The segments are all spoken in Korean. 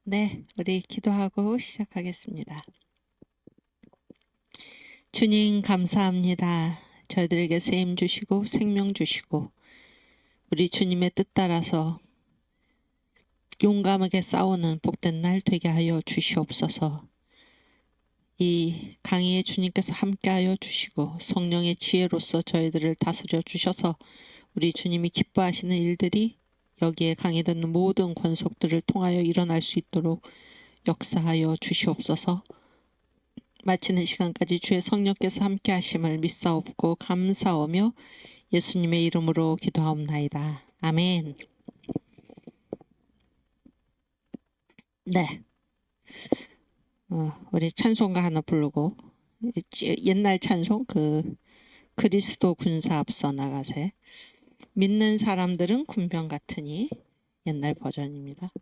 네, 우리 기도하고 시작하겠습니다. 주님 감사합니다. 저희들에게 세임 주시고 생명 주시고 우리 주님의 뜻 따라서 용감하게 싸우는 복된 날 되게 하여 주시옵소서. 이 강의에 주님께서 함께하여 주시고 성령의 지혜로서 저희들을 다스려 주셔서 우리 주님이 기뻐하시는 일들이 여기에 강의 듣는 모든 권속들을 통하여 일어날 수 있도록 역사하여 주시옵소서. 마치는 시간까지 주의 성령께서 함께 하심을 믿사옵고 감사하며 예수님의 이름으로 기도하옵나이다. 아멘. 네, 우리 찬송가 하나 부르고 옛날 찬송 그리스도 군사 앞서 나가세. 믿는 사람들은 군병 같으니 옛날 버전입니다.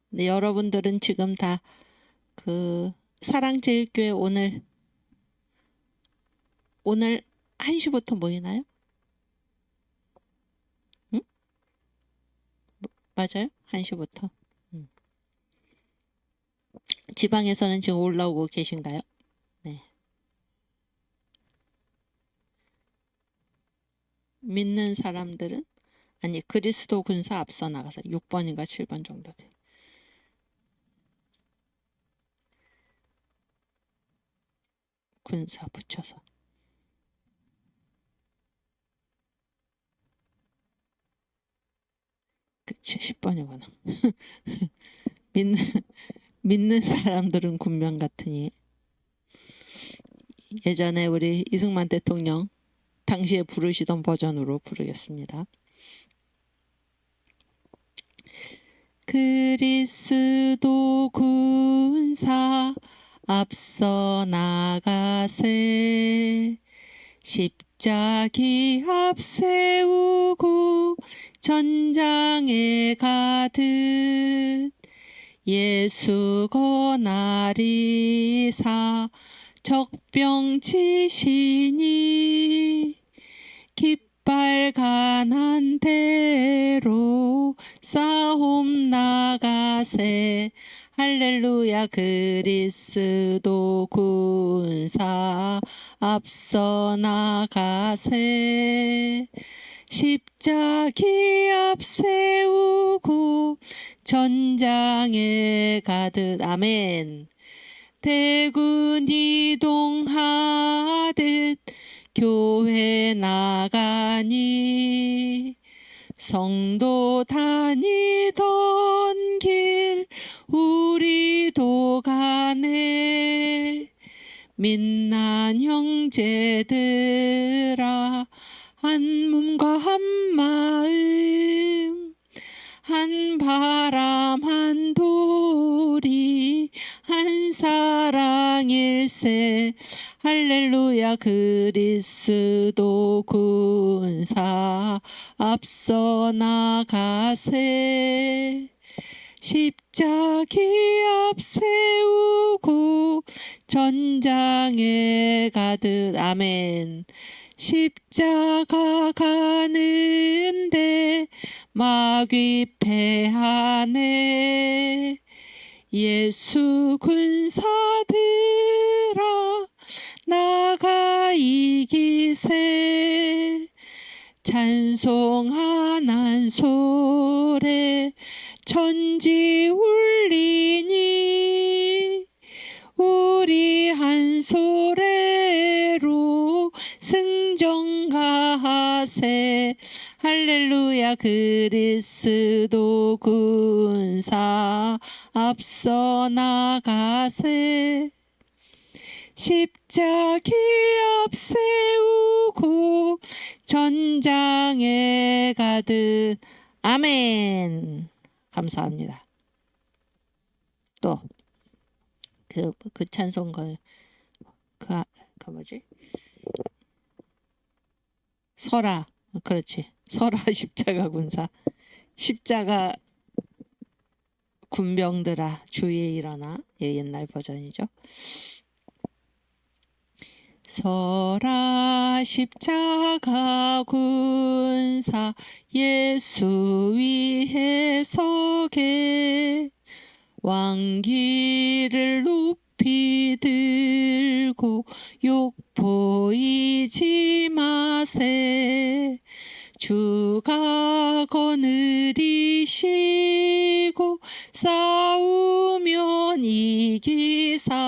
네, 여러분들은 지금 다 사랑제일교회 오늘 1시부터 모이나요? 응? 맞아요? 1시부터. 지방에서는 지금 올라오고 계신가요? 네. 믿는 사람들은 아니 그리스도 군사 앞서 나가서 6번인가 7번 정도 돼. 군사 붙여서. 그치 10번이구나. 믿는 사람들은 군명 같으니. 예전에 우리 이승만 대통령 당시에 부르시던 버전으로 부르겠습니다. 그리스도 군사 앞서 나가세. 십자기 앞세우고 전장에 가듯 예수 권하리사 적병치시니 깃발 가난 대로 싸움 나가세. 할렐루야. 그리스도 군사 앞서 나가세. 십자기 앞세우고 전장에 가듯. 아멘. 대군 이동하듯 교회 나가니 성도 다니던 길 우리도 가네. 민난 형제들아 한 몸과 한 마음 한 바람 한 도리 한 사랑일세. 할렐루야. 그리스도 군사 앞서 나가세. 십자기 앞세우고 전장에 가듯. 아멘. 십자가 가는데 마귀 패하네. 예수 군사들아 나가 이기세. 찬송하는 소리 천지 울리니 우리 한 소리로 승전가하세. 할렐루야. 그리스도 군사 앞서 나가세. 십자기 앞세우고 전장에 가듯. 아멘. 감사합니다. 또 그 찬송가 그 뭐지? 설아. 그렇지. 설아 십자가 군사. 십자가 군병들아 주위에 일어나. 옛날 버전이죠. 설아 십자가 군사 예수 위에 서게 왕기를 높이 들고 욕 보이지 마세. 주가 거느리시고 싸우면 이기사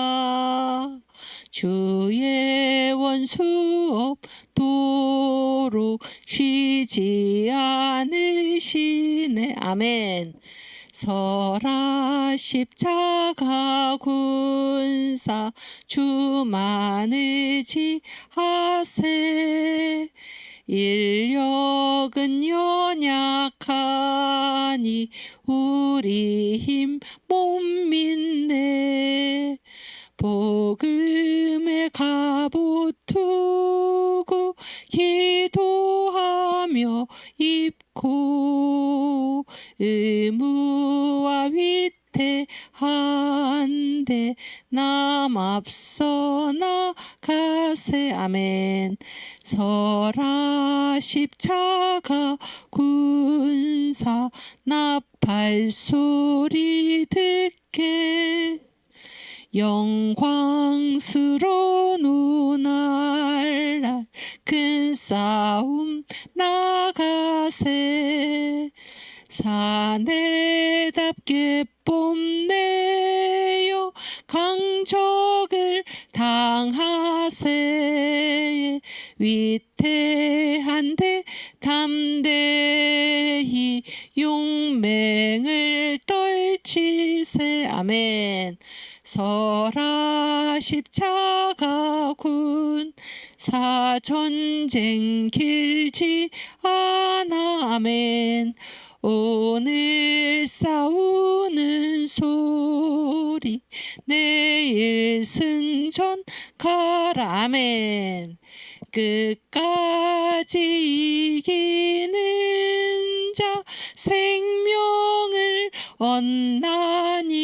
주의 원수 없도록 쉬지 않으시네. 아멘. 설아 십자가 군사 주만 의지하세. 인력은 연약하니 우리 힘 못 믿네. 복음의 갑옷 두고 기도하며 입고 의무와 위태한데 남 앞서 나가세. 아멘. 설아 십자가 군사 나팔 소리 듣게 영광스러운 오늘날 큰 싸움 나가세. 사내답게 뽐내요 강적을 당하세. 위태한데 담대히 용맹을 떨치세. 아멘. 설아 십자가 군사 전쟁 길지 않아. 아멘. 오늘 싸우는 소리 내일 승전 가라. 아멘. 끝까지 이기는 자 생명을 얻나니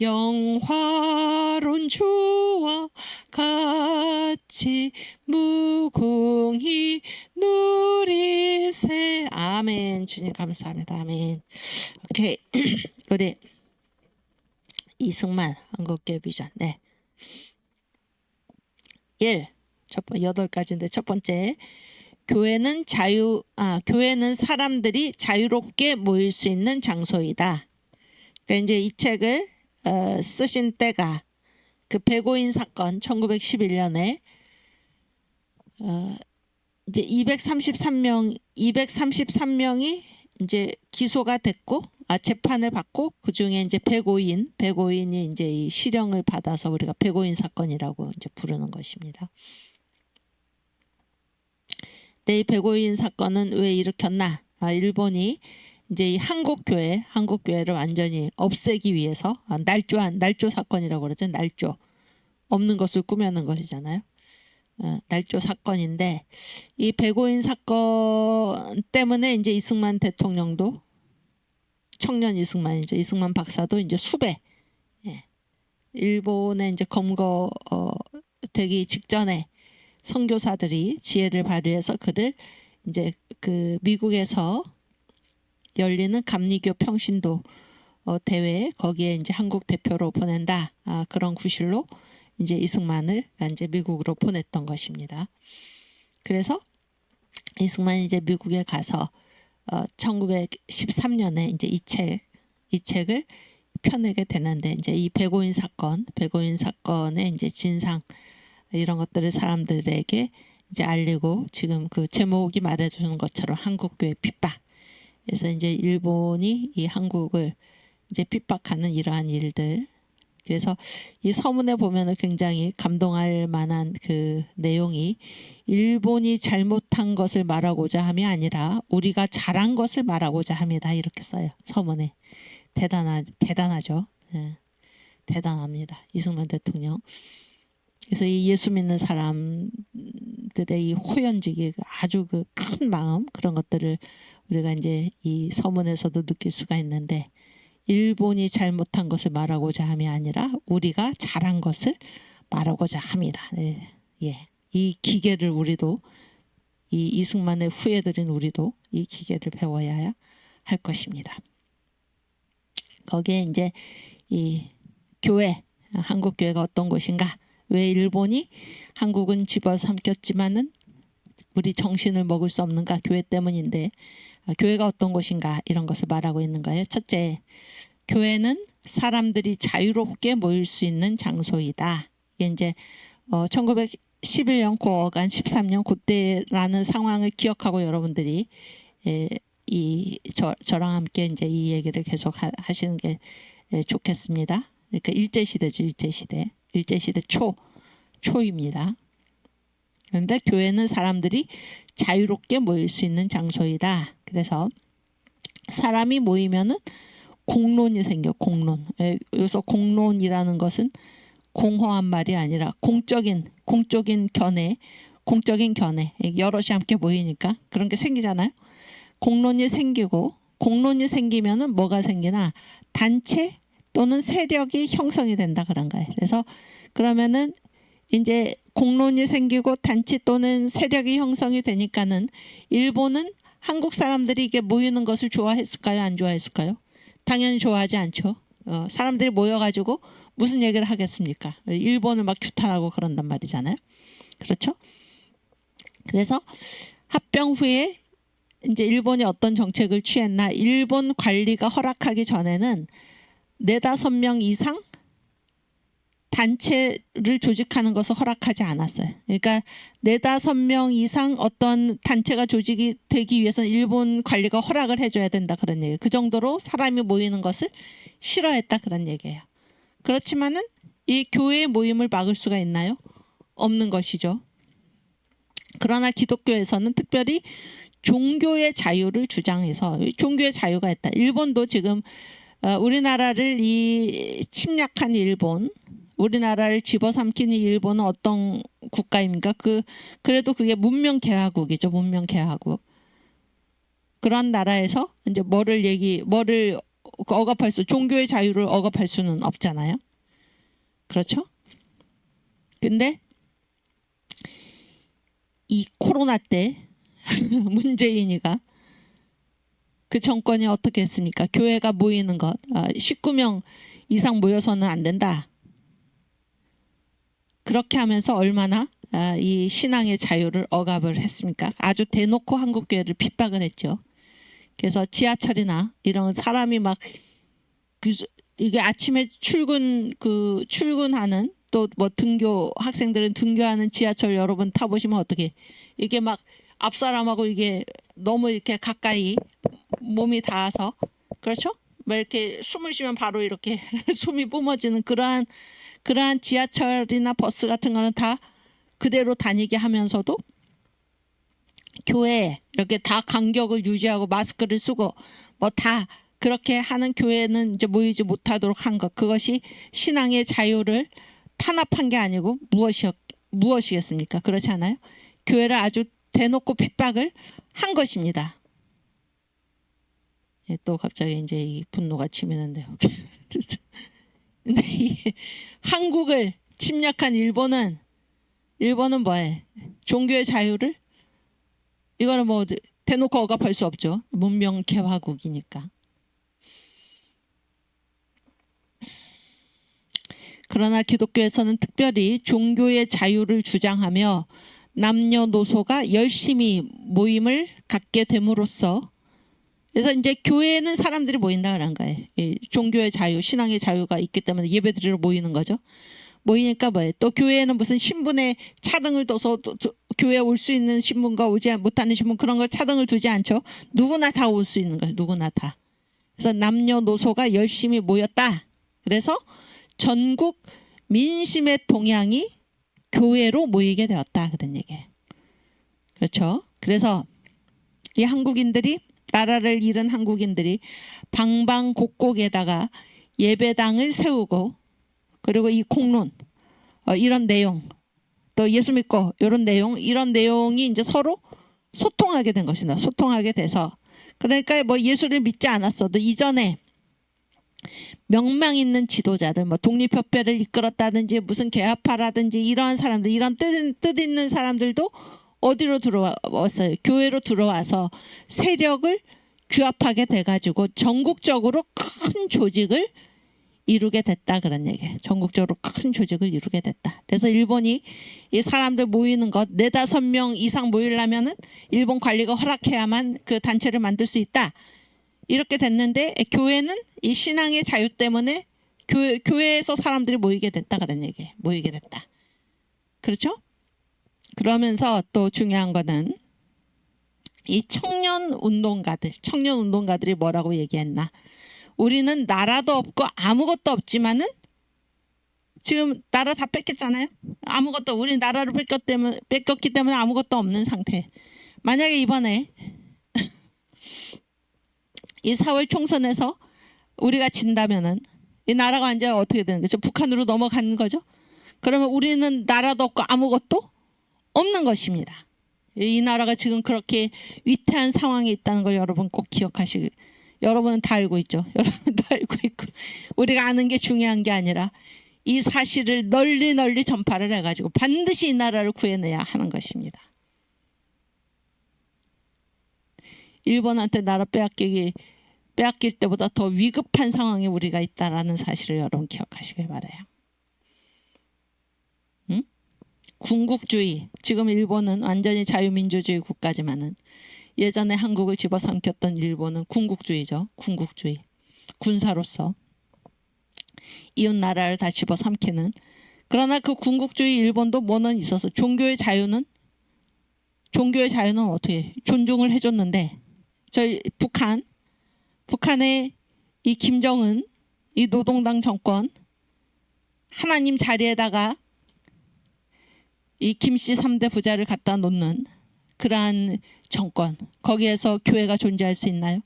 영화로운 주와 같이 무궁히 누리세. 아멘. 주님 감사합니다. 아멘. 오케이. 우리 이승만 한국교회 비전. 네. 8가지인데 첫 번째, 교회는 교회는 사람들이 자유롭게 모일 수 있는 장소이다. 그러니까 이제 이 책을 쓰신 때가 그 백오인 사건 1911년에 이제 233명이 이제 기소가 됐고 재판을 받고 그 중에 이제 105인이 이제 이 실형을 받아서 우리가 백오인 사건이라고 이제 부르는 것입니다. 근데 이 백오인 사건은 왜 일으켰나? 일본이 이제 이 한국교회를 완전히 없애기 위해서 날조 사건이라고 그러죠. 날조, 없는 것을 꾸며낸 것이잖아요. 날조 사건인데 이 백오인 사건 때문에 이제 이승만 대통령도 청년 이승만이죠. 이승만 박사도 이제 수배, 일본에 이제 검거 되기 직전에 선교사들이 지혜를 발휘해서 그를 이제 그 미국에서 열리는 감리교 평신도 대회 거기에 이제 한국 대표로 보낸다. 그런 구실로 이제 이승만을 이제 미국으로 보냈던 것입니다. 그래서 이승만이 이제 미국에 가서 1913년에 이제 이 책을 펴내게 되는데 이제 이 백오인 사건의 이제 진상 이런 것들을 사람들에게 이제 알리고 지금 그 제목이 말해주는 것처럼 한국교회 핍박. 그래서 이제 일본이 이 한국을 이제 핍박하는 이러한 일들. 그래서 이 서문에 보면은 굉장히 감동할 만한 그 내용이 일본이 잘못한 것을 말하고자 함이 아니라 우리가 잘한 것을 말하고자 함이다 이렇게 써요. 서문에. 대단하죠. 네. 대단합니다. 이승만 대통령. 그래서 이 예수 믿는 사람들의 이 호연직이 아주 그 큰 마음 그런 것들을 우리가 이제 이 서문에서도 느낄 수가 있는데 일본이 잘못한 것을 말하고자 함이 아니라 우리가 잘한 것을 말하고자 합니다. 네. 예. 이 기계를 우리도 이 이승만의 후예들인 우리도 이 기계를 배워야 할 것입니다. 거기에 이제 이 교회, 한국 교회가 어떤 곳인가? 왜 일본이 한국은 집어삼켰지만은 우리 정신을 먹을 수 없는가? 교회 때문인데 교회가 어떤 곳인가? 이런 것을 말하고 있는 거예요. 첫째, 교회는 사람들이 자유롭게 모일 수 있는 장소이다. 이게 이제 1911년 고어간 13년 그때라는 상황을 기억하고 여러분들이 저랑 함께 이제 이 얘기를 계속 하시는 게 좋겠습니다. 그러니까 일제시대죠. 일제시대 초입니다. 그런데 교회는 사람들이 자유롭게 모일 수 있는 장소이다. 그래서 사람이 모이면은 공론이 생겨. 공론. 여기서 공론이라는 것은 공허한 말이 아니라 공적인 견해, 여럿이 함께 모이니까 그런 게 생기잖아요. 공론이 생기고, 공론이 생기면은 뭐가 생기나? 단체 또는 세력이 형성이 된다 그런 거예요. 그래서 그러면은 이제 공론이 생기고 단체 또는 세력이 형성이 되니까는 일본은 한국 사람들이 이게 모이는 것을 좋아했을까요? 안 좋아했을까요? 당연히 좋아하지 않죠. 사람들이 모여가지고 무슨 얘기를 하겠습니까? 일본을 막 규탄하고 그런단 말이잖아요. 그렇죠? 그래서 합병 후에 이제 일본이 어떤 정책을 취했나? 일본 관리가 허락하기 전에는 4-5명 이상 단체를 조직하는 것을 허락하지 않았어요. 그러니까 4-5명 이상 어떤 단체가 조직이 되기 위해서는 일본 관리가 허락을 해줘야 된다 그런 얘기예요. 그 정도로 사람이 모이는 것을 싫어했다 그런 얘기예요. 그렇지만은 이 교회의 모임을 막을 수가 있나요? 없는 것이죠. 그러나 기독교에서는 특별히 종교의 자유를 주장해서 종교의 자유가 있다. 일본도 지금 우리나라를 이 침략한 일본, 우리나라를 집어삼킨 이 일본은 어떤 국가입니까? 그래도 그게 문명 개화국이죠. 문명 개화국. 그런 나라에서 이제 뭐를 억압할 종교의 자유를 억압할 수는 없잖아요. 그렇죠? 근데 이 코로나 때 문재인이가 그 정권이 어떻게 했습니까? 교회가 모이는 것 19명 이상 모여서는 안 된다. 그렇게 하면서 얼마나 이 신앙의 자유를 억압을 했습니까? 아주 대놓고 한국교회를 핍박을 했죠. 그래서 지하철이나 이런 사람이 막 이게 아침에 출근하는 또 뭐 학생들은 등교하는 지하철 여러분 타보시면 어떻게 이게 막 앞사람하고 이게 너무 이렇게 가까이 몸이 닿아서 그렇죠? 뭐 이렇게 숨을 쉬면 바로 이렇게 숨이 뿜어지는 그러한 지하철이나 버스 같은 거는 다 그대로 다니게 하면서도 교회 이렇게 다 간격을 유지하고 마스크를 쓰고 뭐 다 그렇게 하는 교회는 이제 모이지 못하도록 한 것, 그것이 신앙의 자유를 탄압한 게 아니고 무엇이겠습니까? 그렇지 않아요? 교회를 아주 대놓고 핍박을 한 것입니다. 예, 또 갑자기 이제 이 분노가 치미는데요. 근데 이 한국을 침략한 일본은 뭐예요? 종교의 자유를 이거는 뭐 대놓고 억압할 수 없죠. 문명 개화국이니까. 그러나 기독교에서는 특별히 종교의 자유를 주장하며 남녀노소가 열심히 모임을 갖게 됨으로써 그래서 이제 교회에는 사람들이 모인다 그런 거예요. 종교의 자유, 신앙의 자유가 있기 때문에 예배드리러 모이는 거죠. 모이니까 뭐예요? 또 교회에는 무슨 신분에 차등을 둬서 교회에 올 수 있는 신분과 오지 못하는 신분 그런 걸 차등을 두지 않죠. 누구나 다 올 수 있는 거예요. 누구나 다. 그래서 남녀노소가 열심히 모였다. 그래서 전국 민심의 동향이 교회로 모이게 되었다. 그런 얘기예요. 그렇죠. 그래서 이 한국인들이 나라를 잃은 한국인들이 방방곡곡에다가 예배당을 세우고 그리고 이 공론 이런 내용 또 예수 믿고 이런 내용이 이제 서로 소통하게 된 것입니다. 소통하게 돼서 그러니까 뭐 예수를 믿지 않았어도 이전에 명망 있는 지도자들, 뭐 독립협회를 이끌었다든지 무슨 개화파라든지 이러한 사람들, 이런 뜻 있는 사람들도 어디로 들어왔어요? 교회로 들어와서 세력을 규합하게 돼가지고 전국적으로 큰 조직을 이루게 됐다, 그런 얘기예요. 전국적으로 큰 조직을 이루게 됐다. 그래서 일본이 이 사람들 모이는 것 4-5명 이상 모이려면은 일본 관리가 허락해야만 그 단체를 만들 수 있다. 이렇게 됐는데 교회는 이 신앙의 자유 때문에 교회에서 사람들이 모이게 됐다, 그런 얘기예요. 모이게 됐다. 그렇죠? 그러면서 또 중요한 거는 이 청년 운동가들이 뭐라고 얘기했나? 우리는 나라도 없고 아무것도 없지만은 지금 나라 다 뺏겼잖아요. 아무것도, 우리 나라를 뺏겼기 때문에 아무것도 없는 상태. 만약에 이번에 이 4월 총선에서 우리가 진다면은 이 나라가 이제 어떻게 되는 거죠? 북한으로 넘어가는 거죠. 그러면 우리는 나라도 없고 아무것도 없는 것입니다. 이 나라가 지금 그렇게 위태한 상황에 있다는 걸 여러분 꼭 기억하시기. 여러분은 다 알고 있죠. 여러분 다 알고 있고, 우리가 아는 게 중요한 게 아니라 이 사실을 널리 전파를 해가지고 반드시 이 나라를 구해내야 하는 것입니다. 일본한테 나라 빼앗길 때보다 더 위급한 상황에 우리가 있다라는 사실을 여러분 기억하시길 바라요. 응? 군국주의, 지금 일본은 완전히 자유민주주의 국가지만은 예전에 한국을 집어삼켰던 일본은 군국주의죠. 군국주의. 군사로서 이웃 나라를 다 집어삼키는. 그러나 그 군국주의 일본도 뭐는 있어서 종교의 자유는 어떻게 존중을 해줬는데, 저희 북한의 이 김정은, 이 노동당 정권, 하나님 자리에다가 이 김씨 3대 부자를 갖다 놓는 그러한 정권, 거기에서 교회가 존재할 수 있나요?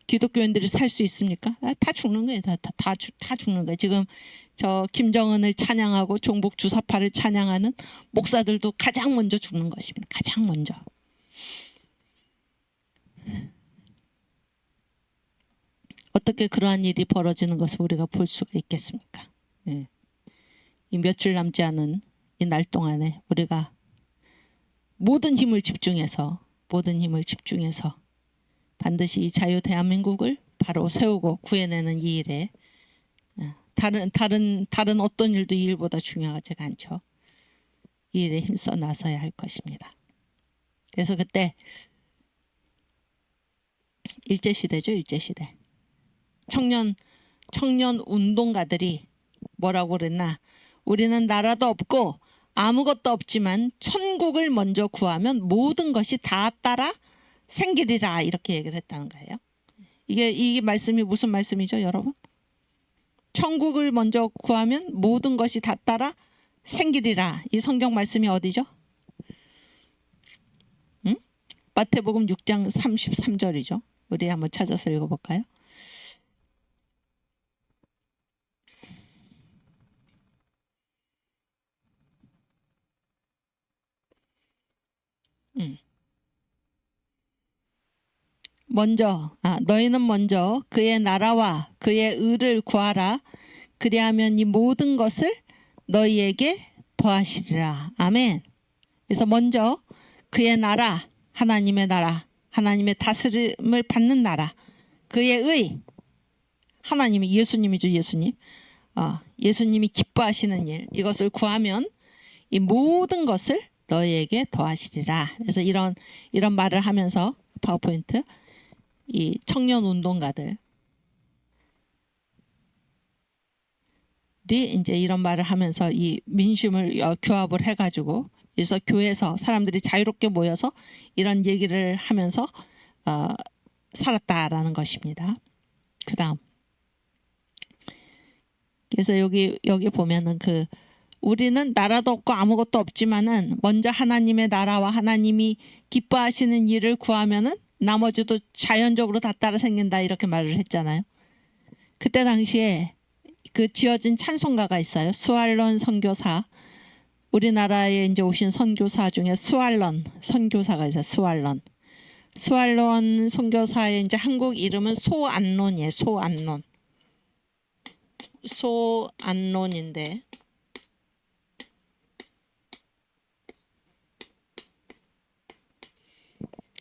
기독교인들이 살 수 있습니까? 다 죽는 거예요. 다 죽는 거예요. 지금 저 김정은을 찬양하고 종북 주사파를 찬양하는 목사들도 가장 먼저 죽는 것입니다. 가장 먼저. 어떻게 그러한 일이 벌어지는 것을 우리가 볼 수가 있겠습니까? 예. 이 며칠 남지 않은 이 날 동안에 우리가 모든 힘을 집중해서 반드시 이 자유 대한민국을 바로 세우고 구해내는 이 일에, 다른 어떤 일도 이 일보다 중요하지가 않죠. 이 일에 힘써 나서야 할 것입니다. 그래서 그때 일제시대죠. 일제시대. 청년 운동가들이 뭐라고 그랬나? 우리는 나라도 없고 아무것도 없지만 천국을 먼저 구하면 모든 것이 다 따라 생기리라, 이렇게 얘기를 했다는 거예요. 이게 말씀이 무슨 말씀이죠, 여러분? 천국을 먼저 구하면 모든 것이 다 따라 생기리라. 이 성경 말씀이 어디죠? 응? 마태복음 6장 33절이죠. 우리 한번 찾아서 읽어볼까요? 너희는 먼저 그의 나라와 그의 의를 구하라. 그리하면 이 모든 것을 너희에게 더하시리라. 아멘. 그래서 먼저 그의 나라, 하나님의 나라, 하나님의 다스림을 받는 나라, 그의 의, 하나님이 예수님이죠. 예수님이 기뻐하시는 일, 이것을 구하면 이 모든 것을 너희에게 더하시리라. 그래서 이런 말을 하면서 파워포인트, 이 청년 운동가들이 이제 이런 말을 하면서 이 민심을 규합을 해가지고, 그래서 교회에서 사람들이 자유롭게 모여서 이런 얘기를 하면서 살았다라는 것입니다. 그 다음, 그래서 여기 보면은 우리는 나라도 없고 아무것도 없지만은 먼저 하나님의 나라와 하나님이 기뻐하시는 일을 구하면은 나머지도 자연적으로 다 따라 생긴다, 이렇게 말을 했잖아요. 그때 당시에 그 지어진 찬송가가 있어요. 스왈런 선교사, 우리나라에 이제 오신 선교사 중에 스왈런 선교사가 있어요. 스왈런. 스왈론 선교사의 이제 한국 이름은 소안론이에요. 소안론. 소안론인데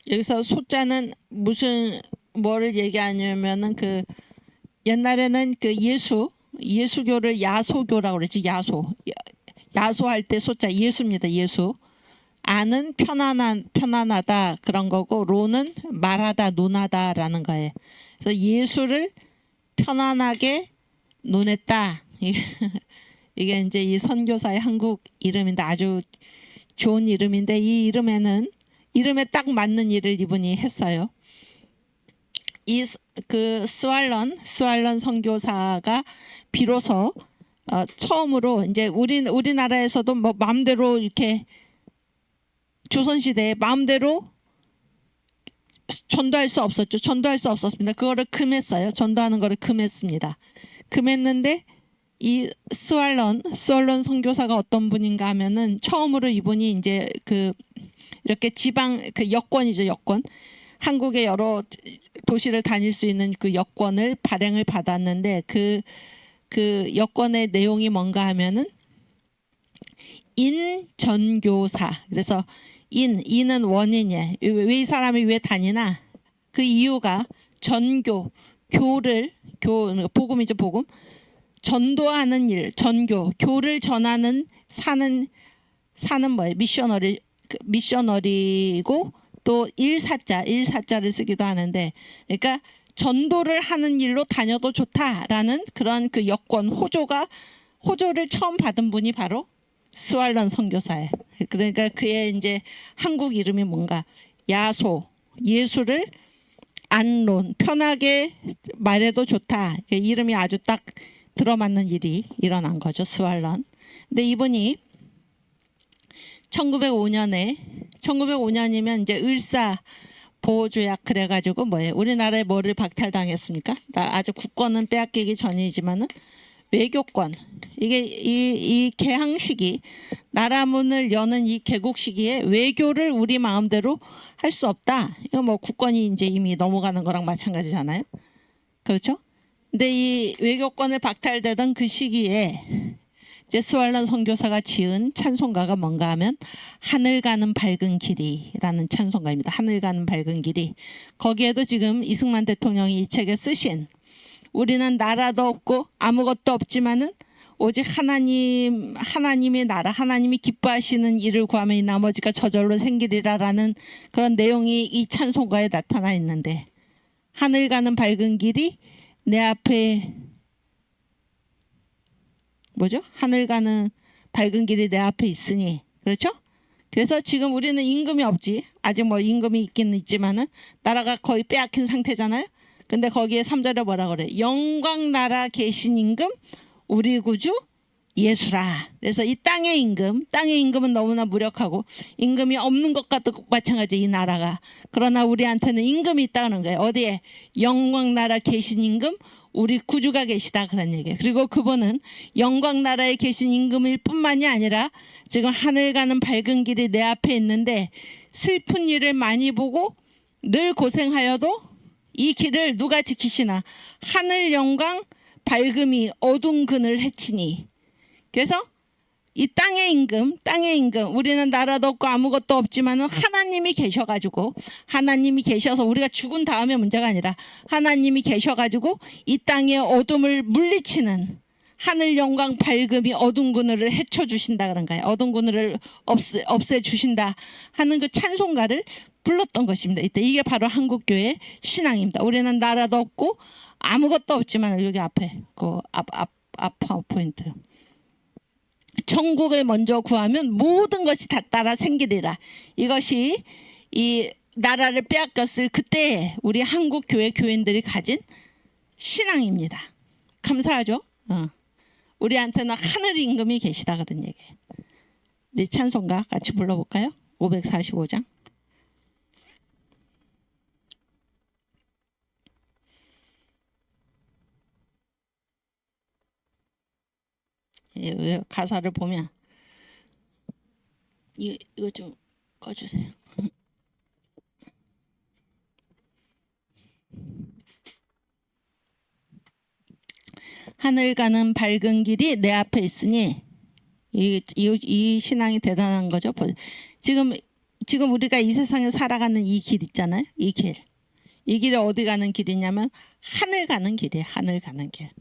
여기서 소자는 무슨 뭐를 얘기하냐면은 그 옛날에는 그 예수교를 야소교라고 그랬지. 야소할 때 소자 예수입니다. 예수. 아는 편안하다 그런 거고 로는 말하다 논하다라는 거예요. 그래서 예수를 편안하게 논했다. 이게 이제 이 선교사의 한국 이름인데 아주 좋은 이름인데 이 이름에 딱 맞는 일을 이분이 했어요. 이 그 스왈론 선교사가 비로소 처음으로 이제 우리나라에서도 뭐 마음대로 이렇게 조선시대에 마음대로 전도할 수 없었죠. 전도할 수 없었습니다. 그거를 금했어요. 전도하는 거를 금했습니다. 금했는데 이 스왈론 선교사가 어떤 분인가 하면은 처음으로 이분이 이제 그 이렇게 지방 그 여권이죠. 여권. 한국의 여러 도시를 다닐 수 있는 그 여권을 발행을 받았는데 그 여권의 내용이 뭔가 하면은 인전교사. 그래서 인은 원인이에요. 왜 이 사람이 왜 다니나? 그 이유가 복음이죠. 복음. 전도하는 일, 교를 전하는 사는 뭐예요? 미셔너리고 또 일사자를 쓰기도 하는데, 그러니까 전도를 하는 일로 다녀도 좋다라는 그런 그 여권 호조를 처음 받은 분이 바로 스왈론 선교사예요. 그러니까 그의 이제 한국 이름이 뭔가 예수를 안론 편하게 말해도 좋다. 이름이 아주 딱 들어맞는 일이 일어난 거죠. 스왈론. 근데 이분이 1905년이면 이제 을사 보호조약 그래가지고 뭐예요? 우리나라에 뭐를 박탈당했습니까? 아주 국권은 빼앗기기 전이지만은 외교권. 이게 이 개항 시기, 나라 문을 여는 이 개국 시기에 외교를 우리 마음대로 할 수 없다. 이거 뭐 국권이 이제 이미 넘어가는 거랑 마찬가지잖아요. 그렇죠? 근데 이 외교권을 박탈되던 그 시기에 이제 스왈론 선교사가 지은 찬송가가 뭔가 하면 하늘 가는 밝은 길이라는 찬송가입니다. 하늘 가는 밝은 길이. 거기에도 지금 이승만 대통령이 이 책에 쓰신 우리는 나라도 없고 아무것도 없지만은 오직 하나님의 나라, 하나님이 기뻐하시는 일을 구하면 이 나머지가 저절로 생기리라라는 그런 내용이 이 찬송가에 나타나 있는데, 하늘 가는 밝은 길이 내 앞에 하늘 가는 밝은 길이 내 앞에 있으니. 그렇죠? 그래서 지금 우리는 임금이 없지. 아직 뭐 임금이 있기는 있지만은 나라가 거의 빼앗긴 상태잖아요. 근데 거기에 3절에 뭐라 그래? 영광 나라 계신 임금 우리 구주 예수라. 그래서 이 땅의 임금은 너무나 무력하고 임금이 없는 것과 도 마찬가지 이 나라가. 그러나 우리한테는 임금이 있다는 거예요. 어디에? 영광 나라 계신 임금 우리 구주가 계시다 그런 얘기예요. 그리고 그분은 영광 나라에 계신 임금일 뿐만이 아니라 지금 하늘 가는 밝은 길이 내 앞에 있는데 슬픈 일을 많이 보고 늘 고생하여도 이 길을 누가 지키시나? 하늘 영광 밝음이 어두운 그늘 해치니. 그래서 이 땅의 임금 우리는 나라도 없고 아무것도 없지만은 하나님이 계셔가지고, 하나님이 계셔서 우리가 죽은 다음에 문제가 아니라 하나님이 계셔가지고 이 땅의 어둠을 물리치는 하늘 영광 밝음이 어두운 그늘을 헤쳐주신다 그런 거예요. 어두운 그늘을 없애주신다 하는 그 찬송가를 불렀던 것입니다. 이게 바로 한국교회 신앙입니다. 우리는 나라도 없고 아무것도 없지만, 여기 앞에 앞 파워포인트, 천국을 먼저 구하면 모든 것이 다 따라 생기리라. 이것이 이 나라를 빼앗겼을 그때 우리 한국 교회 교인들이 가진 신앙입니다. 감사하죠? 우리한테는 하늘 임금이 계시다 그런 얘기예요. 우리 찬송가 같이 불러볼까요? 545장. 가사를 보면 이거 좀 꺼주세요. 하늘 가는 밝은 길이 내 앞에 있으니 이 신앙이 대단한 거죠. 지금 우리가 이 세상에 살아가는 이 길 있잖아요. 이 길이 어디 가는 길이냐면 하늘 가는 길이에요. 하늘 가는 길.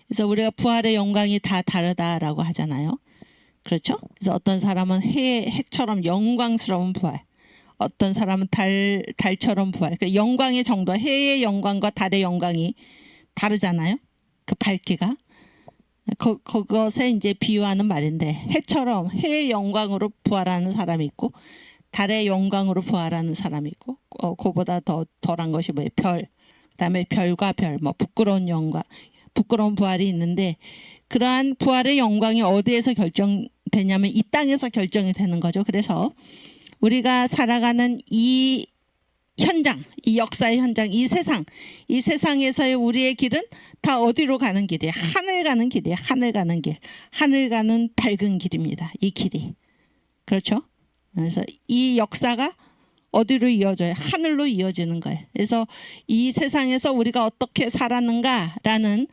그래서 우리가 부활의 영광이 다 다르다라고 하잖아요. 그렇죠? 그래서 어떤 사람은 해처럼 영광스러운 부활, 어떤 사람은 달처럼 부활. 그 영광의 정도, 해의 영광과 달의 영광이 다르잖아요. 그 밝기가. 그것에 이제 비유하는 말인데, 해처럼 해의 영광으로 부활하는 사람이 있고 달의 영광으로 부활하는 사람이 있고, 그보다 더 덜한 것이 뭐예요? 별. 그다음에 별과 별, 뭐 부끄러운 영광, 부끄러운 부활이 있는데, 그러한 부활의 영광이 어디에서 결정되냐면 이 땅에서 결정이 되는 거죠. 그래서 우리가 살아가는 이 현장, 이 역사의 현장, 이 세상에서의 우리의 길은 다 어디로 가는 길이에요? 하늘 가는 길이에요. 하늘 가는 길. 하늘 가는 밝은 길입니다. 이 길이. 그렇죠? 그래서 이 역사가 어디로 이어져요? 하늘로 이어지는 거예요. 그래서 이 세상에서 우리가 어떻게 살았는가라는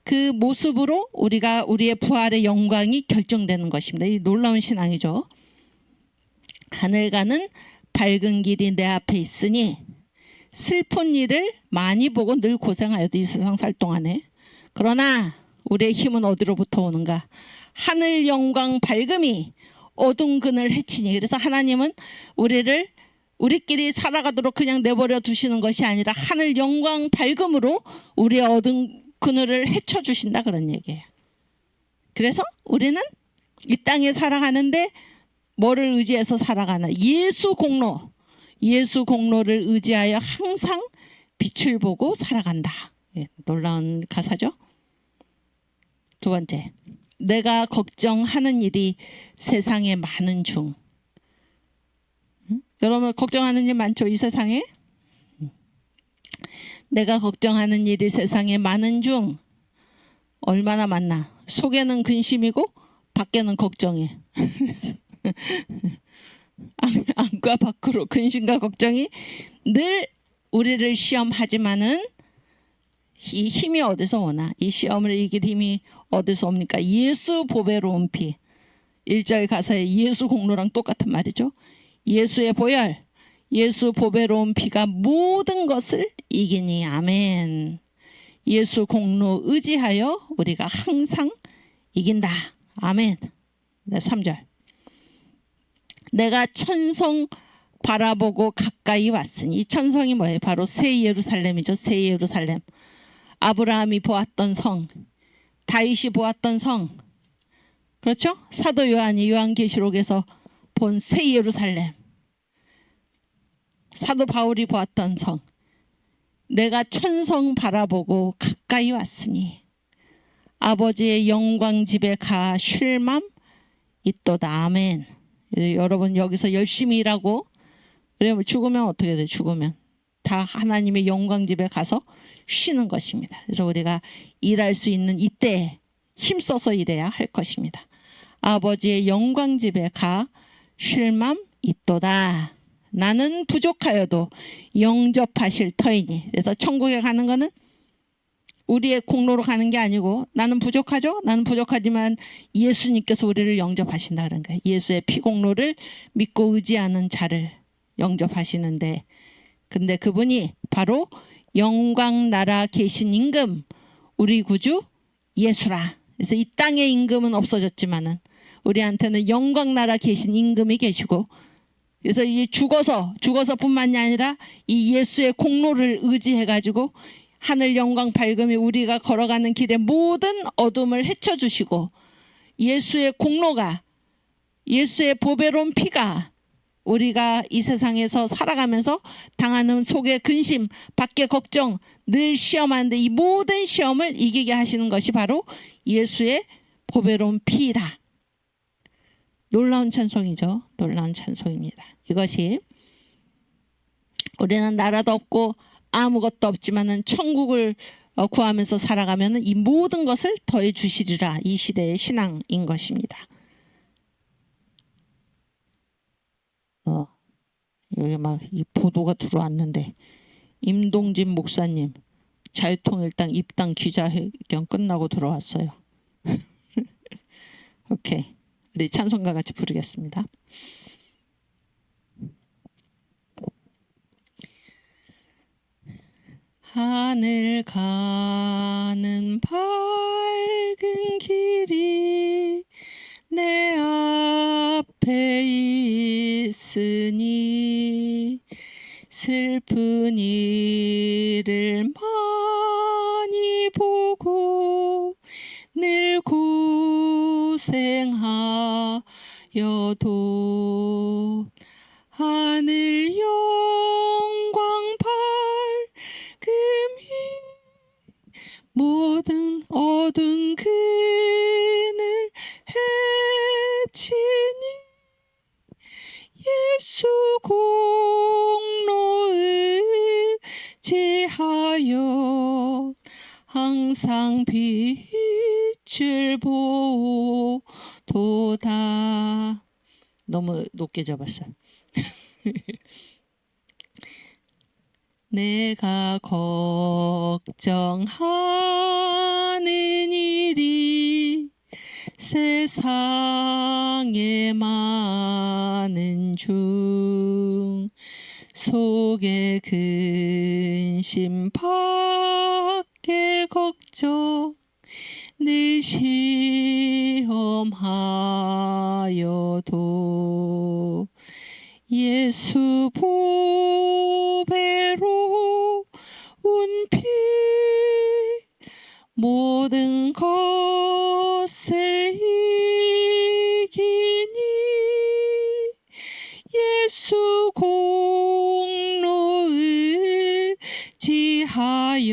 그 모습으로 우리의 부활의 영광이 결정되는 것입니다. 이 놀라운 신앙이죠. 하늘 가는 밝은 길이 내 앞에 있으니 슬픈 일을 많이 보고 늘 고생하여도 이 세상 살 동안에, 그러나 우리의 힘은 어디로부터 오는가? 하늘 영광 밝음이 어두운 그늘 해치니. 그래서 하나님은 우리끼리 살아가도록 그냥 내버려 두시는 것이 아니라 하늘 영광 밝음으로 우리의 어두운 그늘을 헤쳐주신다, 그런 얘기예요. 그래서 우리는 이 땅에 살아가는데 뭐를 의지해서 살아가나? 예수 공로를 의지하여 항상 빛을 보고 살아간다. 예, 놀라운 가사죠. 두 번째, 내가 걱정하는 일이 세상에 많은 중. 여러분 걱정하는 일 많죠, 이 세상에? 내가 걱정하는 일이 세상에 많은 중. 얼마나 많나? 속에는 근심이고 밖에는 걱정이. 안과 밖으로 근심과 걱정이 늘 우리를 시험하지만은 이 힘이 어디서 오나? 이 시험을 이길 힘이 어디서 옵니까? 예수 보배로운 피. 1절 가사에 예수 공로랑 똑같은 말이죠. 예수의 보혈, 예수 보배로운 피가 모든 것을 이기니. 아멘. 예수 공로 의지하여 우리가 항상 이긴다. 아멘. 3절. 내가 천성 바라보고 가까이 왔으니. 이 천성이 뭐예요? 바로 새 예루살렘이죠. 새 예루살렘. 아브라함이 보았던 성, 다윗이 보았던 성, 그렇죠? 사도 요한이 요한계시록에서 본 새 예루살렘, 사도 바울이 보았던 성. 내가 천성 바라보고 가까이 왔으니 아버지의 영광 집에 가 쉴 맘 있도다. 아멘. 여러분 여기서 열심히 일하고, 그러면 죽으면 어떻게 돼? 죽으면 다 하나님의 영광 집에 가서 쉬는 것입니다. 그래서 우리가 일할 수 있는 이때 힘써서 일해야 할 것입니다. 아버지의 영광 집에 가 쉴 맘 있도다. 나는 부족하여도 영접하실 터이니. 그래서 천국에 가는 거는 우리의 공로로 가는 게 아니고, 나는 부족하죠? 나는 부족하지만 예수님께서 우리를 영접하신다는 거예요. 예수의 피공로를 믿고 의지하는 자를 영접하시는데, 근데 그분이 바로 영광 나라 계신 임금, 우리 구주 예수라. 그래서 이 땅의 임금은 없어졌지만은 우리한테는 영광 나라 계신 임금이 계시고, 그래서 이 죽어서뿐만이 아니라 이 예수의 공로를 의지해 가지고 하늘 영광 밝음이 우리가 걸어가는 길의 모든 어둠을 헤쳐주시고, 예수의 공로가, 예수의 보배로운 피가 우리가 이 세상에서 살아가면서 당하는 속의 근심, 밖의 걱정, 늘 시험하는데 이 모든 시험을 이기게 하시는 것이 바로 예수의 보배로운 피이다. 놀라운 찬송이죠. 놀라운 찬송입니다. 이것이 우리는 나라도 없고 아무것도 없지만은 천국을 구하면서 살아가면 이 모든 것을 더해 주시리라. 이 시대의 신앙인 것입니다. 여기 막 이 보도가 들어왔는데, 임동진 목사님 자유통일당 입당 기자회견 끝나고 들어왔어요. 오케이. 우리 찬송가 같이 부르겠습니다. 하늘 가는 밝은 길이 내 앞에 있으니 슬픈 일을 많이 보고 늘 고생하여도 하늘 영광 밝음이 모든 어두운 그늘 해치니 예수 공로 의지하여 항상 빛을 보도다. 너무 높게 잡았어요. 내가 걱정하는 일이 세상에 많은 중 속에 근심 밖에 걱정 늘 시험하여도 예수 보배로 운피 모든 것을 이기니 예수 공로 의지하여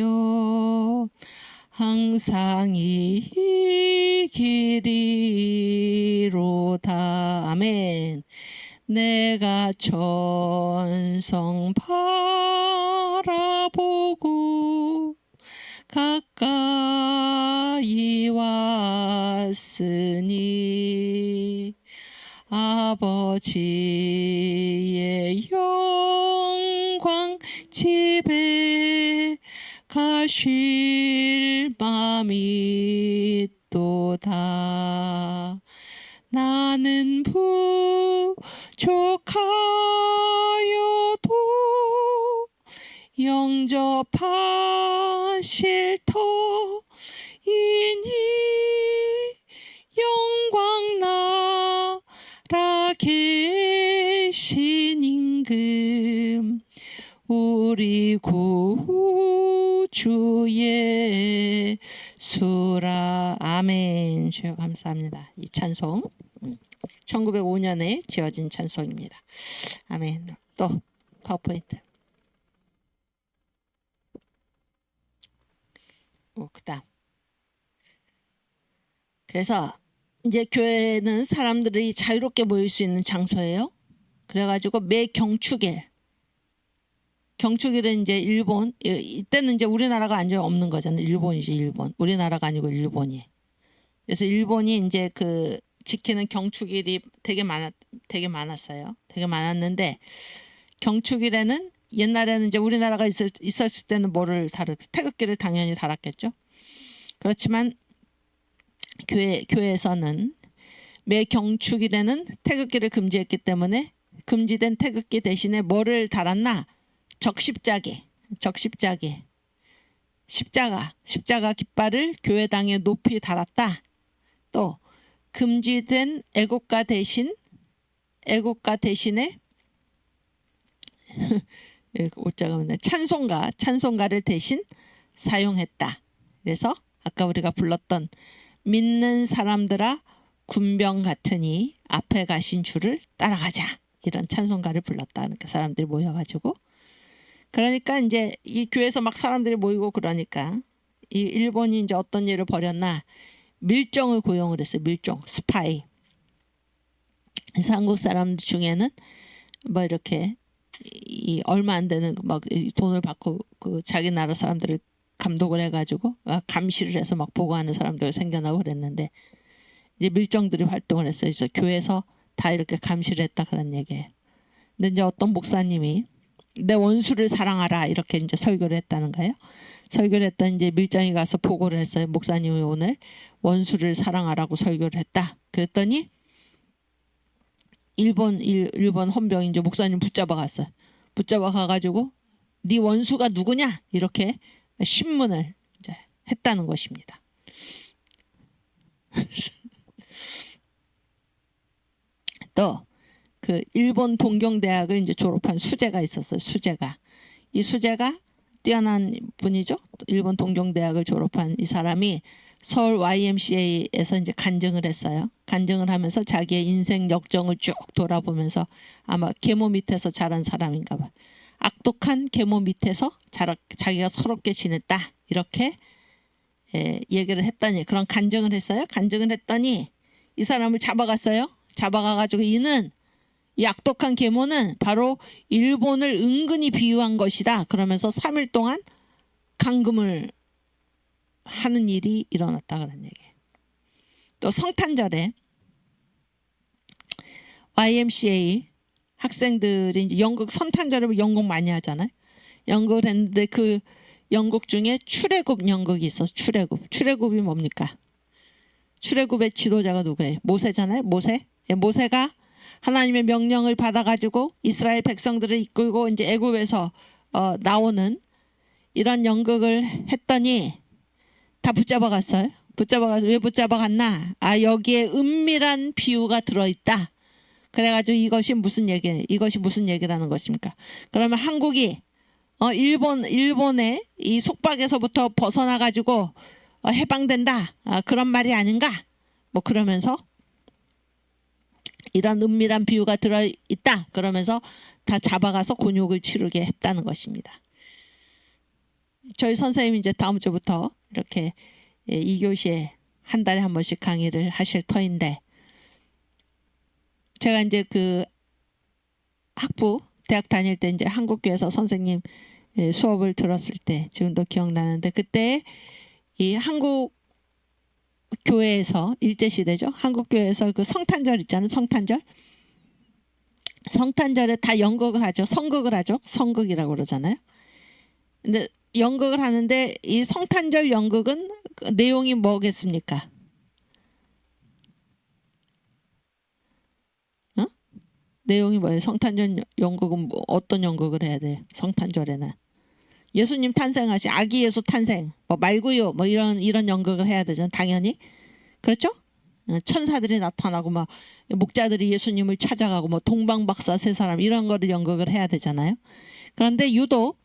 항상 이기리로다. 아멘. 내가 천성 바라보고 가까이 왔으니 아버지의 영광 집에 가실 맘이 또다. 나는 부족하여도 영접하실 터이니 영광 나라 계신 임금 우리 구주 예수라. 아멘. 주여 감사합니다. 이 찬송 1905년에 지어진 찬송입니다. 아멘. 또 파워포인트. 그다음. 그래서 이제 교회는 사람들이 자유롭게 모일 수 있는 장소예요. 그래가지고 매 경축일은 이제 일본, 이때는 이제 우리나라가 완전히 없는 거잖아요. 일본이지, 일본. 우리나라가 아니고 일본이. 그래서 일본이 이제 그 지키는 경축일이 되게 많았어요. 되게 많았는데 경축일에는 옛날에는 이제 우리나라가 있었을 때는 태극기를 당연히 달았겠죠. 그렇지만 교회에서는 매 경축일에는 태극기를 금지했기 때문에 금지된 태극기 대신에 뭐를 달았나? 십자가 깃발을 교회당에 높이 달았다. 또 금지된 애국가 대신에 찬송가를 대신 사용했다. 그래서 아까 우리가 불렀던 믿는 사람들아 군병 같으니 앞에 가신 주를 따라가자, 이런 찬송가를 불렀다. 그러니까 사람들이 모여가지고, 그러니까 이제 이 교회에서 막 사람들이 모이고 그러니까 이 일본이 이제 어떤 일을 벌였나? 밀정을 고용을 했어요. 밀정, 스파이. 그래서 한국 사람들 중에는 뭐 이렇게 얼마 안 되는 막 돈을 받고 그 자기 나라 사람들을 감독을 해가지고 감시를 해서 막 보고하는 사람들 생겨나고 그랬는데, 이제 밀정들이 활동을 했어요. 그래서 교회에서 다 이렇게 감시를 했다, 그런 얘기예요. 근데 이제 어떤 목사님이 내 원수를 사랑하라, 이렇게 이제 설교를 했다는 거예요. 설교를 했더니 이제 밀장에 가서 보고를 했어요. 목사님이 오늘 원수를 사랑하라고 설교를 했다. 그랬더니 일본 헌병이 이제 목사님 붙잡아 갔어요. 붙잡아 가가지고 네 원수가 누구냐 이렇게 신문을 이제 했다는 것입니다. 또 그 일본 동경대학을 이제 졸업한 수재가 있었어요. 이 수재가 뛰어난 분이죠. 일본 동경대학을 졸업한 이 사람이 서울 YMCA에서 이제 간증을 했어요. 간증을 하면서 자기의 인생 역정을 쭉 돌아보면서 아마 계모 밑에서 자란 사람인가 봐. 악독한 계모 밑에서 자기가 서럽게 지냈다. 이렇게 얘기를 했더니 그런 간증을 했어요. 간증을 했더니 이 사람을 잡아갔어요. 잡아가가지고 이는 이 악독한 계모는 바로 일본을 은근히 비유한 것이다. 그러면서 3일 동안 감금을 하는 일이 일어났다 그런 얘기예요. 또 성탄절에 YMCA 학생들이 이제 연극 성탄절에 연극 많이 하잖아요. 연극을 했는데 그 연극 중에 출애굽 연극이 있어서 출애굽이 뭡니까? 출애굽의 지도자가 누구예요? 모세잖아요. 모세가 하나님의 명령을 받아가지고 이스라엘 백성들을 이끌고 이제 애굽에서 나오는 이런 연극을 했더니 다 붙잡아갔어요. 붙잡아가서 왜 붙잡아갔나? 아 여기에 은밀한 비유가 들어있다. 그래가지고 이것이 무슨 얘기라는 것입니까? 그러면 한국이 일본의 이 속박에서부터 벗어나가지고 해방된다. 그런 말이 아닌가? 뭐 그러면서 이런 은밀한 비유가 들어있다. 그러면서 다 잡아가서 곤욕을 치르게 했다는 것입니다. 저희 선생님이 이제 다음 주부터 이렇게 2교시에 한 달에 한 번씩 강의를 하실 터인데 제가 이제 그 학부 대학 다닐 때 이제 한국교회에서 선생님 수업을 들었을 때 지금도 기억나는데 그때 이 한국 교회에서 일제시대죠. 한국교회에서 그 성탄절 있잖아요. 성탄절에 다 연극을 하죠. 성극을 하죠. 성극이라고 그러잖아요. 근데 연극을 하는데 이 성탄절 연극은 내용이 뭐겠습니까? 내용이 뭐예요? 성탄절 연극은 뭐 어떤 연극을 해야 돼요? 성탄절에는 예수님 탄생하신 아기 예수 탄생, 뭐 말구유, 뭐 이런 연극을 해야 되잖아요. 당연히 그렇죠? 천사들이 나타나고 막 목자들이 예수님을 찾아가고 뭐 동방박사 세 사람 이런 거를 연극을 해야 되잖아요. 그런데 유독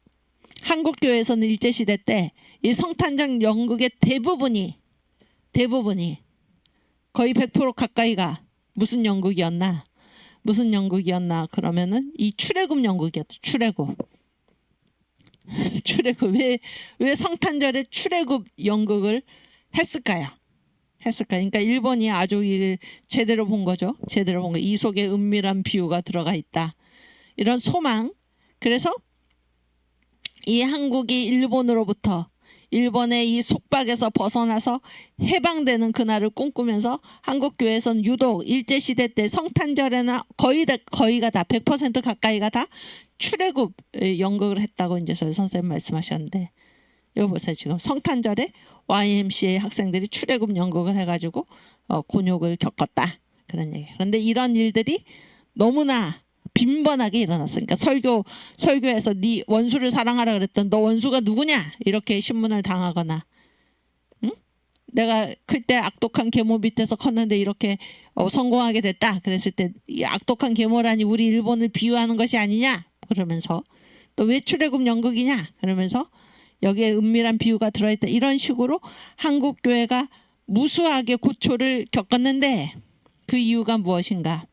한국 교회에서는 일제 시대 때 이 성탄절 연극의 대부분이 거의 100% 가까이가 무슨 연극이었나 그러면은 이 출애굽 연극이었죠. 출애굽 왜 성탄절에 출애굽 연극을 했을까요? 그러니까 일본이 아주 제대로 본 거죠. 이 속에 은밀한 비유가 들어가 있다. 이런 소망. 그래서 이 한국이 일본으로부터 일본의 이 속박에서 벗어나서 해방되는 그날을 꿈꾸면서 한국교회에서는 유독 일제시대 때 성탄절에는 거의가 다 100% 가까이가 다 출애굽 연극을 했다고 이제 저희 선생님 말씀하셨는데 여기 보세요. 지금 성탄절에 YMCA 학생들이 출애굽 연극을 해가지고 곤욕을 겪었다. 그런 얘기. 그런데 이런 일들이 너무나 빈번하게 일어났으니까 설교에서 네 원수를 사랑하라 그랬던 너 원수가 누구냐 이렇게 신문을 당하거나 응? 내가 클 때 악독한 계모 밑에서 컸는데 이렇게 성공하게 됐다 그랬을 때 이 악독한 계모라니 우리 일본을 비유하는 것이 아니냐 그러면서 또 왜 출애굽 연극이냐 그러면서 여기에 은밀한 비유가 들어있다 이런 식으로 한국 교회가 무수하게 고초를 겪었는데 그 이유가 무엇인가?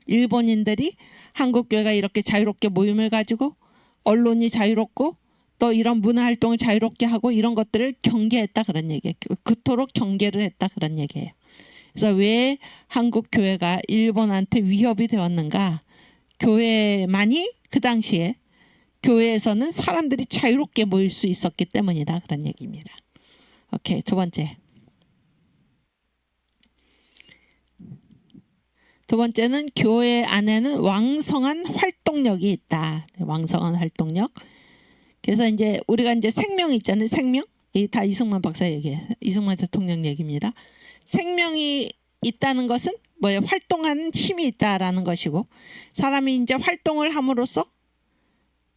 일본인들이 한국교회가 이렇게 자유롭게 모임을 가지고 언론이 자유롭고 또 이런 문화활동을 자유롭게 하고 이런 것들을 경계했다 그런 얘기예요. 그토록 경계를 했다 그런 얘기예요. 그래서 왜 한국교회가 일본한테 위협이 되었는가? 교회만이 그 당시에 교회에서는 사람들이 자유롭게 모일 수 있었기 때문이다 그런 얘기입니다. 오케이, 두 번째는 교회 안에는 왕성한 활동력이 있다. 왕성한 활동력. 그래서 이제 우리가 이제 생명이 있잖아요. 생명. 이 다 이승만 박사 얘기예요. 이승만 대통령 얘기입니다. 생명이 있다는 것은 뭐예요? 활동하는 힘이 있다라는 것이고, 사람이 이제 활동을 함으로써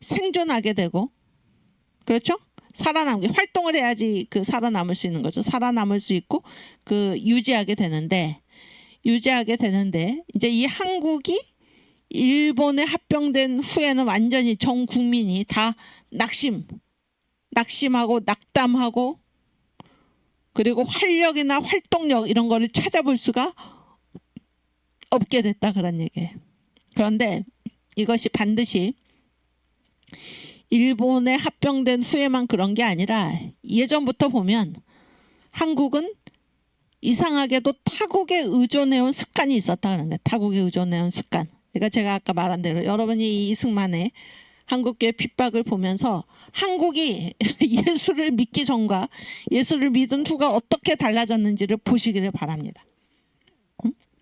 생존하게 되고, 그렇죠? 살아남게 활동을 해야지 그 살아남을 수 있는 거죠. 살아남을 수 있고 그 유지하게 되는데 이제 이 한국이 일본에 합병된 후에는 완전히 전 국민이 다 낙심하고 낙담하고 그리고 활력이나 활동력 이런 거를 찾아볼 수가 없게 됐다 그런 얘기예요. 그런데 이것이 반드시 일본에 합병된 후에만 그런 게 아니라 예전부터 보면 한국은 이상하게도 타국에 의존해온 습관이 있었다는 거예요. 타국에 의존해온 습관. 그러니까 제가 아까 말한 대로 여러분이 이 이승만의 한국교회 핍박을 보면서 한국이 예수를 믿기 전과 예수를 믿은 후가 어떻게 달라졌는지를 보시기를 바랍니다.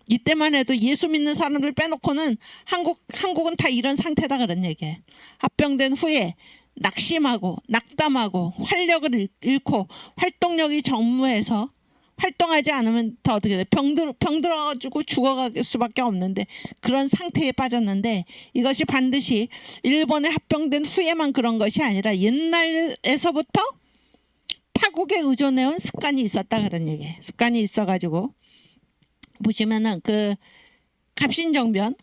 이때만 해도 예수 믿는 사람들 빼놓고는 한국은 다 이런 상태다 그런 얘기예요. 합병된 후에 낙심하고 낙담하고 활력을 잃고 활동력이 전무해서 활동하지 않으면 더 어떻게 돼? 병 들어가지고 죽어갈 수밖에 없는데 그런 상태에 빠졌는데 이것이 반드시 일본에 합병된 후에만 그런 것이 아니라 옛날에서부터 타국에 의존해온 습관이 있었다 그런 얘기예요. 습관이 있어가지고 보시면은 그 갑신정변이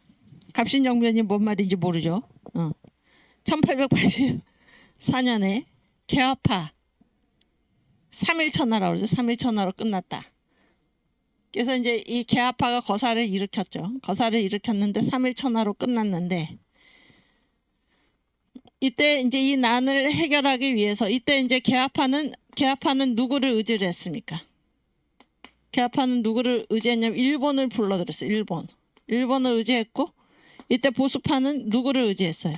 뭔 말인지 모르죠. 1884년에 개화파 3.1천하라고 그러죠. 3.1천하로 끝났다. 그래서 이제 이 개화파가 거사를 일으켰죠. 거사를 일으켰는데 3.1천하로 끝났는데 이때 이제 이 난을 해결하기 위해서 이때 이제 개화파는 누구를 의지를 했습니까? 개화파는 누구를 의지했냐면 일본을 불러들였어요. 일본을 의지했고 이때 보수파는 누구를 의지했어요?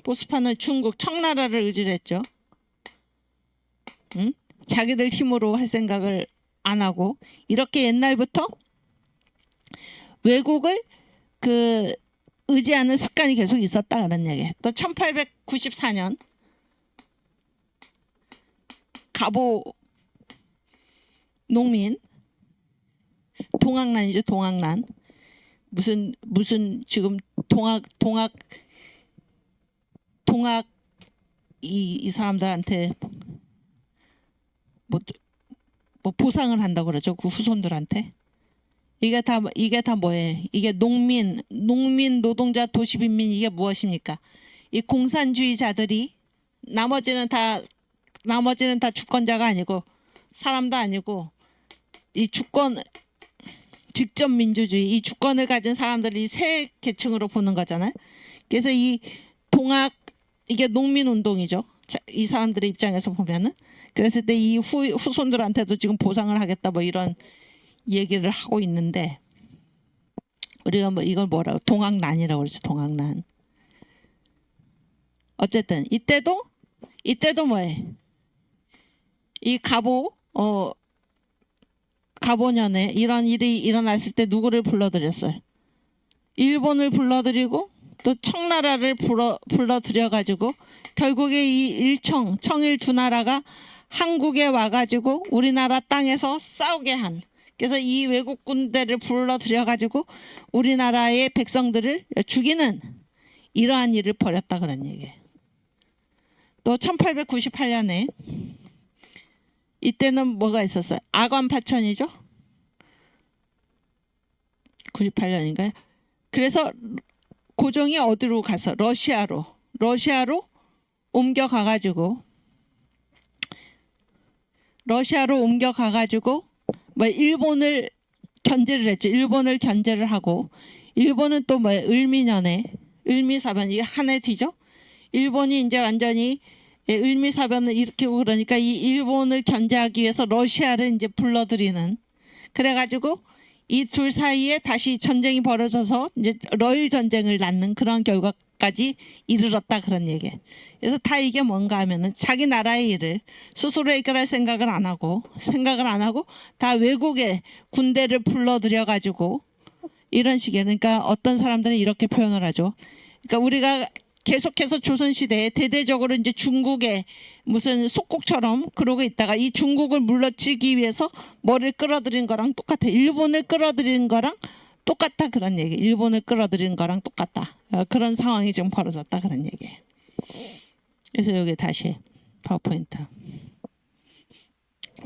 보수파는 중국 청나라를 의지를 했죠. 자기들 힘으로 할 생각을 안 하고 이렇게 옛날부터 외국을 그 의지하는 습관이 계속 있었다 그런 얘기예요. 또 1894년 가보 농민 동학난이죠. 동학난 무슨 지금 동학 이 사람들한테 뭐 보상을 한다고 그러죠. 그 후손들한테. 이게 다 뭐예요? 이게 농민 노동자 도시빈민 이게 무엇입니까? 이 공산주의자들이 나머지는 다 주권자가 아니고 사람도 아니고 이 주권 직접 민주주의 이 주권을 가진 사람들이 세 계층으로 보는 거잖아요. 그래서 이 이게 농민 운동이죠. 이 사람들의 입장에서 보면은 그랬을 때 이 후손들한테도 지금 보상을 하겠다 뭐 이런 얘기를 하고 있는데 우리가 뭐 이걸 뭐라고 동학난이라고 그러죠. 동학난. 어쨌든 이때도 뭐예요? 이 가보년에 이런 일이 일어났을 때 누구를 불러들였어요? 일본을 불러들이고 또 청나라를 불러들여 가지고 결국에 이 청일 두 나라가 한국에 와가지고 우리나라 땅에서 싸우게 한. 그래서 이 외국 군대를 불러들여 가지고 우리나라의 백성들을 죽이는 이러한 일을 벌였다 그런 얘기예요. 또 1898년에 이때는 뭐가 있었어요? 아관파천이죠. 98년인가요? 그래서 고종이 어디로 가서 러시아로 옮겨가가지고 뭐 일본을 견제를 했죠. 일본을 견제를 하고 일본은 또 뭐 을미사변 이게 한 해 뒤죠. 일본이 이제 완전히 을미사변을 일으키고 그러니까 이 일본을 견제하기 위해서 러시아를 이제 불러들이는 그래가지고 이 둘 사이에 다시 전쟁이 벌어져서 이제 러일 전쟁을 낳는 그런 결과까지 이르렀다 그런 얘기예요. 그래서 다 이게 뭔가 하면은 자기 나라의 일을 스스로 해결할 생각을 안 하고 다 외국의 군대를 불러들여 가지고 이런 식이에요. 그러니까 어떤 사람들은 이렇게 표현을 하죠. 그러니까 우리가 계속해서 조선시대에 대대적으로 이제 중국의 무슨 속국처럼 그러고 있다가 이 중국을 물러치기 위해서 뭐를 끌어들인 거랑 똑같아. 일본을 끌어들인 거랑 똑같다 그런 얘기. 일본을 끌어들인 거랑 똑같다. 그런 상황이 지금 벌어졌다 그런 얘기예요. 그래서 여기 다시 파워포인트.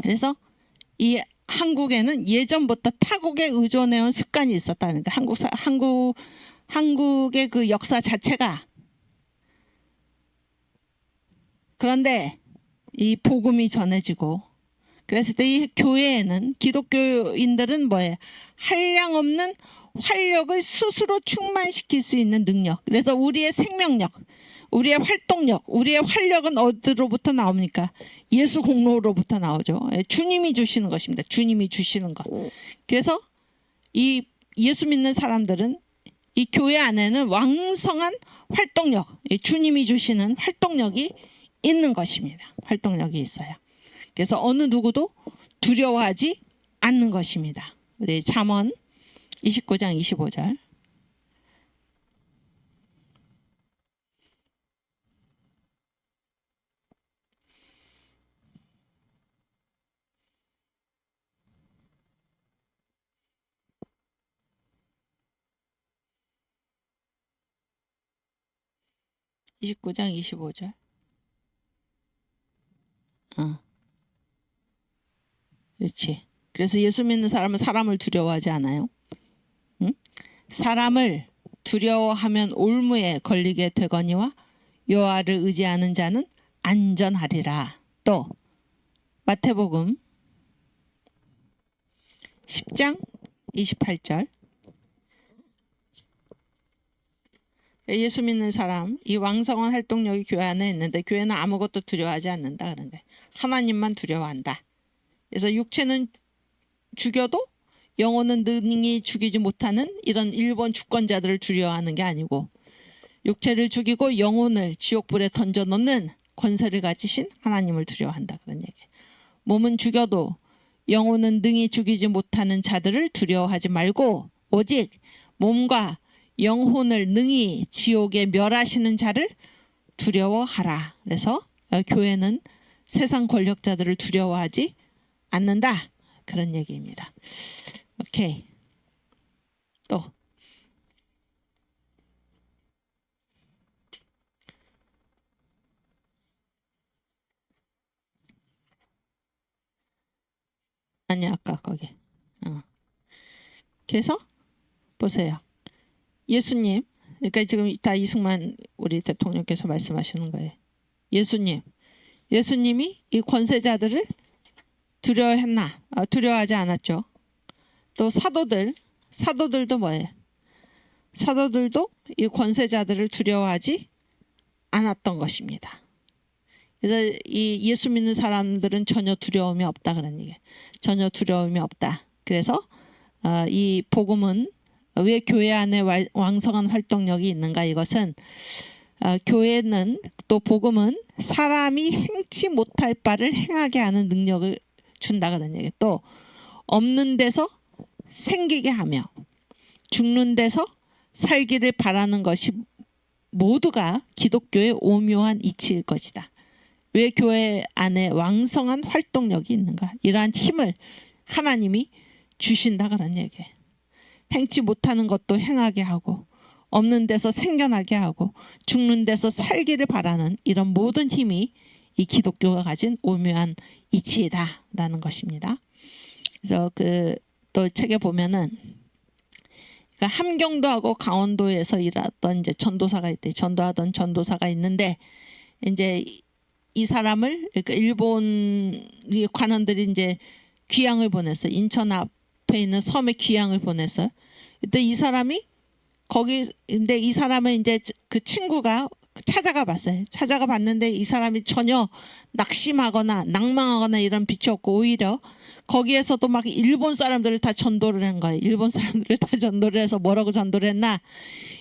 그래서 이 한국에는 예전부터 타국에 의존해온 습관이 있었다는 거. 한국의 그 역사 자체가. 그런데 이 복음이 전해지고 그랬을 때 이 교회에는 기독교인들은 뭐예요? 한량없는 활력을 스스로 충만시킬 수 있는 능력. 그래서 우리의 생명력, 우리의 활동력, 우리의 활력은 어디로부터 나옵니까? 예수 공로로부터 나오죠. 주님이 주시는 것입니다. 주님이 주시는 것. 그래서 이 예수 믿는 사람들은 이 교회 안에는 왕성한 활동력, 주님이 주시는 활동력이 있는 것입니다. 활동력이 있어요. 그래서 어느 누구도 두려워하지 않는 것입니다. 우리 잠언 29장 25절. (29장 25절) 그렇지. 그래서 예수 믿는 사람은 사람을 두려워하지 않아요. 응? 사람을 두려워하면 올무에 걸리게 되거니와 여호와를 의지하는 자는 안전하리라. 또 마태복음 10장 28절. 예수 믿는 사람, 이 왕성한 활동력이 교회 안에 있는데 교회는 아무것도 두려워하지 않는다 그런 거예요. 하나님만 두려워한다. 그래서 육체는 죽여도 영혼은 능히 죽이지 못하는 이런 일본 주권자들을 두려워하는 게 아니고 육체를 죽이고 영혼을 지옥불에 던져놓는 권세를 가지신 하나님을 두려워한다 그런 얘기예요. 몸은 죽여도 영혼은 능히 죽이지 못하는 자들을 두려워하지 말고 오직 몸과 영혼을 능히 지옥에 멸하시는 자를 두려워하라. 그래서 교회는 세상 권력자들을 두려워하지 않는다. 그런 얘기입니다. 오케이. 또 아니 아까 거기. 그래서 보세요. 예수님, 그러니까 지금 다 이승만 우리 대통령께서 말씀하시는 거예요. 예수님이 이 권세자들을 두려워했나? 두려워하지 않았죠. 또 사도들도 뭐예요? 사도들도 이 권세자들을 두려워하지 않았던 것입니다. 그래서 이 예수 믿는 사람들은 전혀 두려움이 없다 그런 얘기예요. 전혀 두려움이 없다. 그래서 이 복음은 왜 교회 안에 왕성한 활동력이 있는가? 이것은 교회는 또 복음은 사람이 행치 못할 바를 행하게 하는 능력을 준다 그런 얘기예요. 또 없는 데서 생기게 하며 죽는 데서 살기를 바라는 것이 모두가 기독교의 오묘한 이치일 것이다. 왜 교회 안에 왕성한 활동력이 있는가? 이러한 힘을 하나님이 주신다 그런 얘기예요. 행치 못하는 것도 행하게 하고 없는 데서 생겨나게 하고 죽는 데서 살기를 바라는 이런 모든 힘이 이 기독교가 가진 오묘한 이치이다라는 것입니다. 그래서 또 책에 보면은 그러니까 함경도하고 강원도에서 일하던 이제 전도사가 있대. 전도하던 전도사가 있는데 이제 이 사람을 그러니까 일본 관원들이 이제 귀양을 보냈어. 인천 앞에 있는 섬에 귀양을 보냈어. 그때 이 사람이 근데 이 사람은 이제 그 친구가 찾아가 봤어요. 찾아가 봤는데 이 사람이 전혀 낙심하거나 낭망하거나 이런 빛이 없고 오히려 거기에서도 막 일본 사람들을 다 전도를 한 거예요. 일본 사람들을 다 전도를 해서 뭐라고 전도를 했나?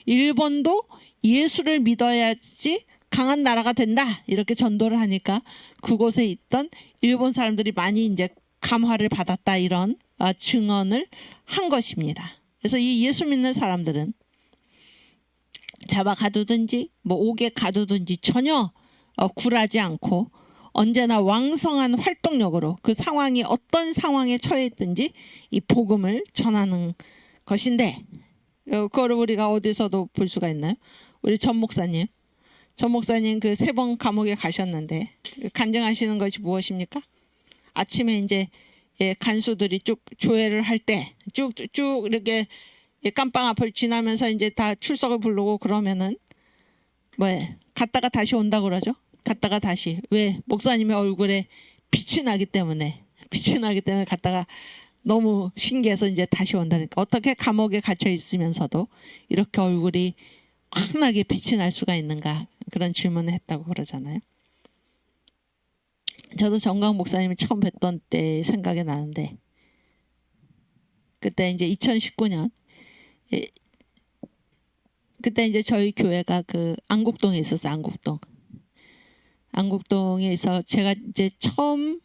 일본도 예수를 믿어야지 강한 나라가 된다. 이렇게 전도를 하니까 그곳에 있던 일본 사람들이 많이 이제 감화를 받았다. 이런 증언을 한 것입니다. 그래서 이 예수 믿는 사람들은 잡아 가두든지 뭐 옥에 가두든지 전혀 굴하지 않고 언제나 왕성한 활동력으로 그 상황이 어떤 상황에 처해 있든지 이 복음을 전하는 것인데, 그거를 우리가 어디서도 볼 수가 있나요? 우리 전 목사님 그 3번 감옥에 가셨는데 간증하시는 것이 무엇입니까? 아침에 이제 간수들이 쭉 조회를 할 때 쭉쭉 이렇게 깜빵 앞을 지나면서 이제 다 출석을 부르고 그러면은 갔다가 다시 온다 그러죠. 갔다가 다시, 왜? 목사님의 얼굴에 빛이 나기 때문에 갔다가 너무 신기해서 이제 다시 온다니까. 어떻게 감옥에 갇혀 있으면서도 이렇게 얼굴이 환하게 빛이 날 수가 있는가, 그런 질문을 했다고 그러잖아요. 저도 정강 목사님을 처음 뵀던 때 생각이 나는데, 그때 이제 2019년 그때 이제 저희 교회가 그 안국동에 있었어요. 안국동에서 제가 이제 처음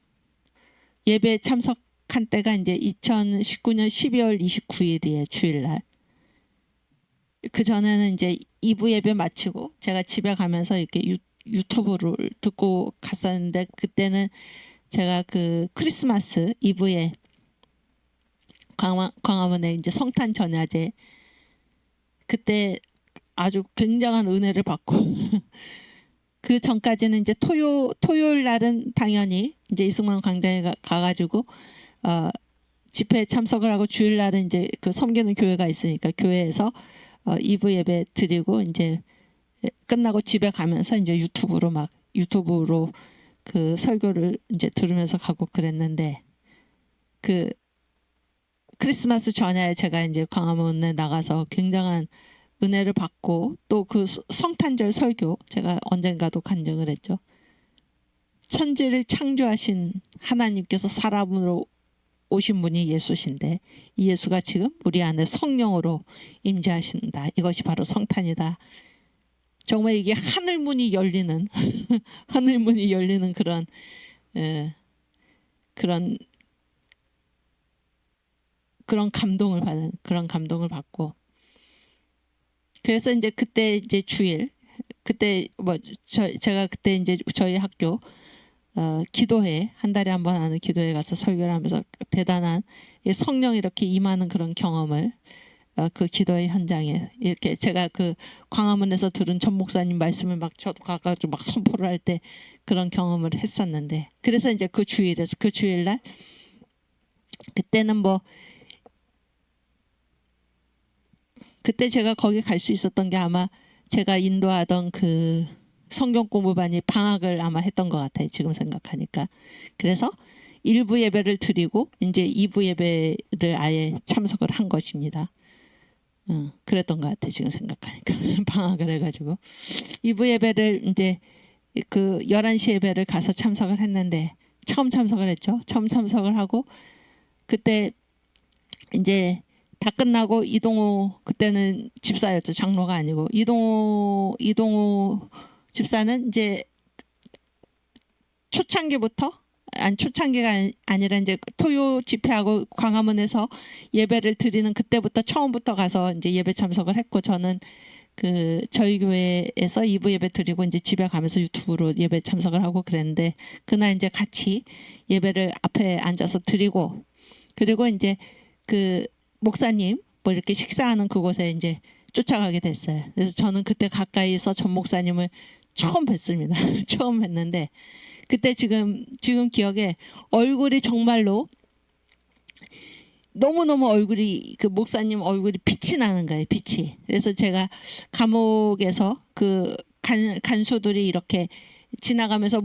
예배 참석한 때가 이제 2019년 12월 29일이에요. 주일날. 그 전에는 이제 2부 예배 마치고 제가 집에 가면서 이렇게 유튜브를 듣고 갔었는데, 그때는 제가 그 크리스마스 이브에 광화문에 이제 성탄 전야제, 그때 아주 굉장한 은혜를 받고 그 전까지는 이제 토요일 날은 당연히 이제 이승만 광장에 가가지고 집회에 참석을 하고, 주일 날은 이제 그 섬기는 교회가 있으니까 교회에서 2부 예배 드리고 이제 끝나고 집에 가면서 이제 유튜브로 그 설교를 이제 들으면서 가고 그랬는데, 그 크리스마스 전야에 제가 이제 광화문에 나가서 굉장한 은혜를 받고, 또 그 성탄절 설교 제가 언젠가도 간증을 했죠. 천지를 창조하신 하나님께서 사람으로 오신 분이 예수신데, 이 예수가 지금 우리 안에 성령으로 임재하신다. 이것이 바로 성탄이다. 정말 이게 하늘문이 열리는 하늘문이 열리는 그런 감동을 받고, 그래서 이제 그때 이제 주일, 그때 제가 그때 이제 저희 학교 기도회, 한 달에 한 번 하는 기도회 가서 설교를 하면서 대단한 성령이 이렇게 임하는 그런 경험을, 그 기도회 현장에 이렇게 제가 그 광화문에서 들은 전 목사님 말씀을 막 저도 가가지고 막 선포를 할 때 그런 경험을 했었는데, 그래서 이제 그 주일날 그때는 그때 제가 거기 갈 수 있었던 게 아마 제가 인도하던 그 성경 공부반이 방학을 아마 했던 것 같아요. 지금 생각하니까. 그래서 1부 예배를 드리고 이제 2부 예배를 아예 참석을 한 것입니다. 그랬던 것 같아요. 지금 생각하니까. 방학을 해가지고 2부 예배를 이제 그 11시 예배를 가서 참석을 했는데, 처음 참석을 했죠. 처음 참석을 하고, 그때 이제 다 끝나고 이동호, 그때는 집사였죠. 장로가 아니고 이동호 집사는 이제 초창기가 아니라 이제 토요 집회하고 광화문에서 예배를 드리는 그때부터 처음부터 가서 이제 예배 참석을 했고, 저는 그 저희 교회에서 2부 예배 드리고 이제 집에 가면서 유튜브로 예배 참석을 하고 그랬는데, 그날 이제 같이 예배를 앞에 앉아서 드리고, 그리고 이제 그 목사님 이렇게 식사하는 그곳에 이제 쫓아가게 됐어요. 그래서 저는 그때 가까이서 전 목사님을 처음 뵀습니다. 처음 뵀는데, 그때 지금 기억에 얼굴이 정말로 너무너무 그 목사님 얼굴이 빛이 나는 거예요. 빛이. 그래서 제가 감옥에서 그 간수들이 이렇게 지나가면서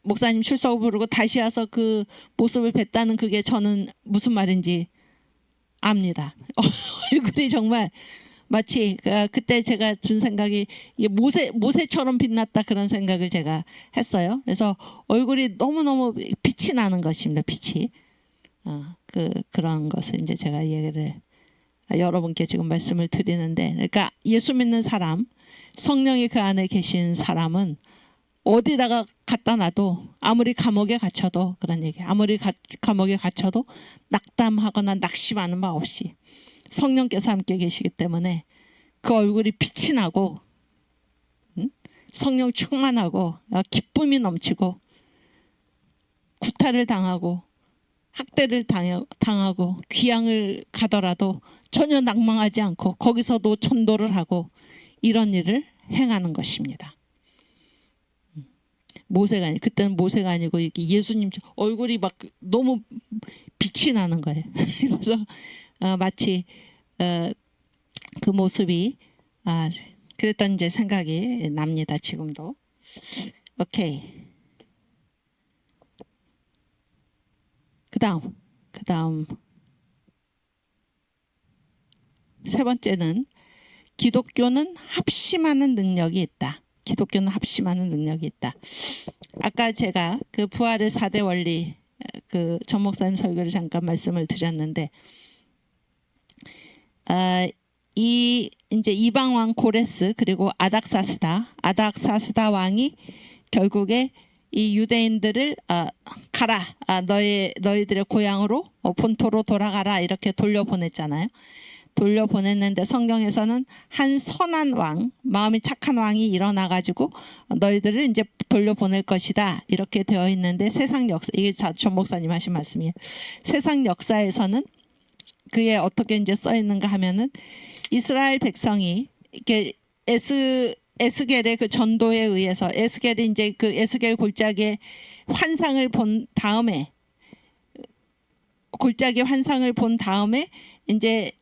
목사님 출석 부르고 다시 와서 그 모습을 뵀다는, 그게 저는 무슨 말인지 압니다. 얼굴이 정말 마치 그때 제가 든 생각이 모세처럼 빛났다, 그런 생각을 제가 했어요. 그래서 얼굴이 너무너무 빛이 나는 것입니다. 빛이. 그런 것을 이제 제가 얘기를 여러분께 지금 말씀을 드리는데, 그러니까 예수 믿는 사람, 성령이 그 안에 계신 사람은 어디다가 갖다 놔도, 아무리 감옥에 갇혀도, 그런 얘기, 아무리 감옥에 갇혀도 낙담하거나 낙심하는 바 없이 성령께서 함께 계시기 때문에 그 얼굴이 빛이 나고 성령 충만하고 기쁨이 넘치고 구타를 당하고 학대를 당하고 귀양을 가더라도 전혀 낭망하지 않고 거기서도 전도를 하고 이런 일을 행하는 것입니다. 모세가 그때는 모세가 아니고 예수님 얼굴이 막 너무 빛이 나는 거예요. 그래서 마치 그 모습이 그랬던 이제 생각이 납니다. 지금도. 오케이. 그다음 세 번째는 기독교는 합심하는 능력이 있다. 기독교는 합심하는 능력이 있다. 아까 제가 그 부활의 4대 원리 그 전 목사님 설교를 잠깐 말씀을 드렸는데 이 이제 이방 왕 고레스 그리고 아닥사스다 왕이 결국에 이 유대인들을 가라 너희들의 고향으로 본토로 돌아가라 이렇게 돌려보냈잖아요. 돌려보냈는데 성경에서는 한 선한 왕, 마음이 착한 왕이 일어나 가지고 너희들을 이제 돌려보낼 것이다 이렇게 되어 있는데 세상 역사, 이게 전 목사님 하신 말씀이에요. 세상 역사에서는 그게 어떻게 이제 써 있는가 하면은 이스라엘 백성이 이렇게 에스겔의 그 전도에 의해서 에스겔이 이제 그 에스겔 골짜기의 환상을 본 다음에 이제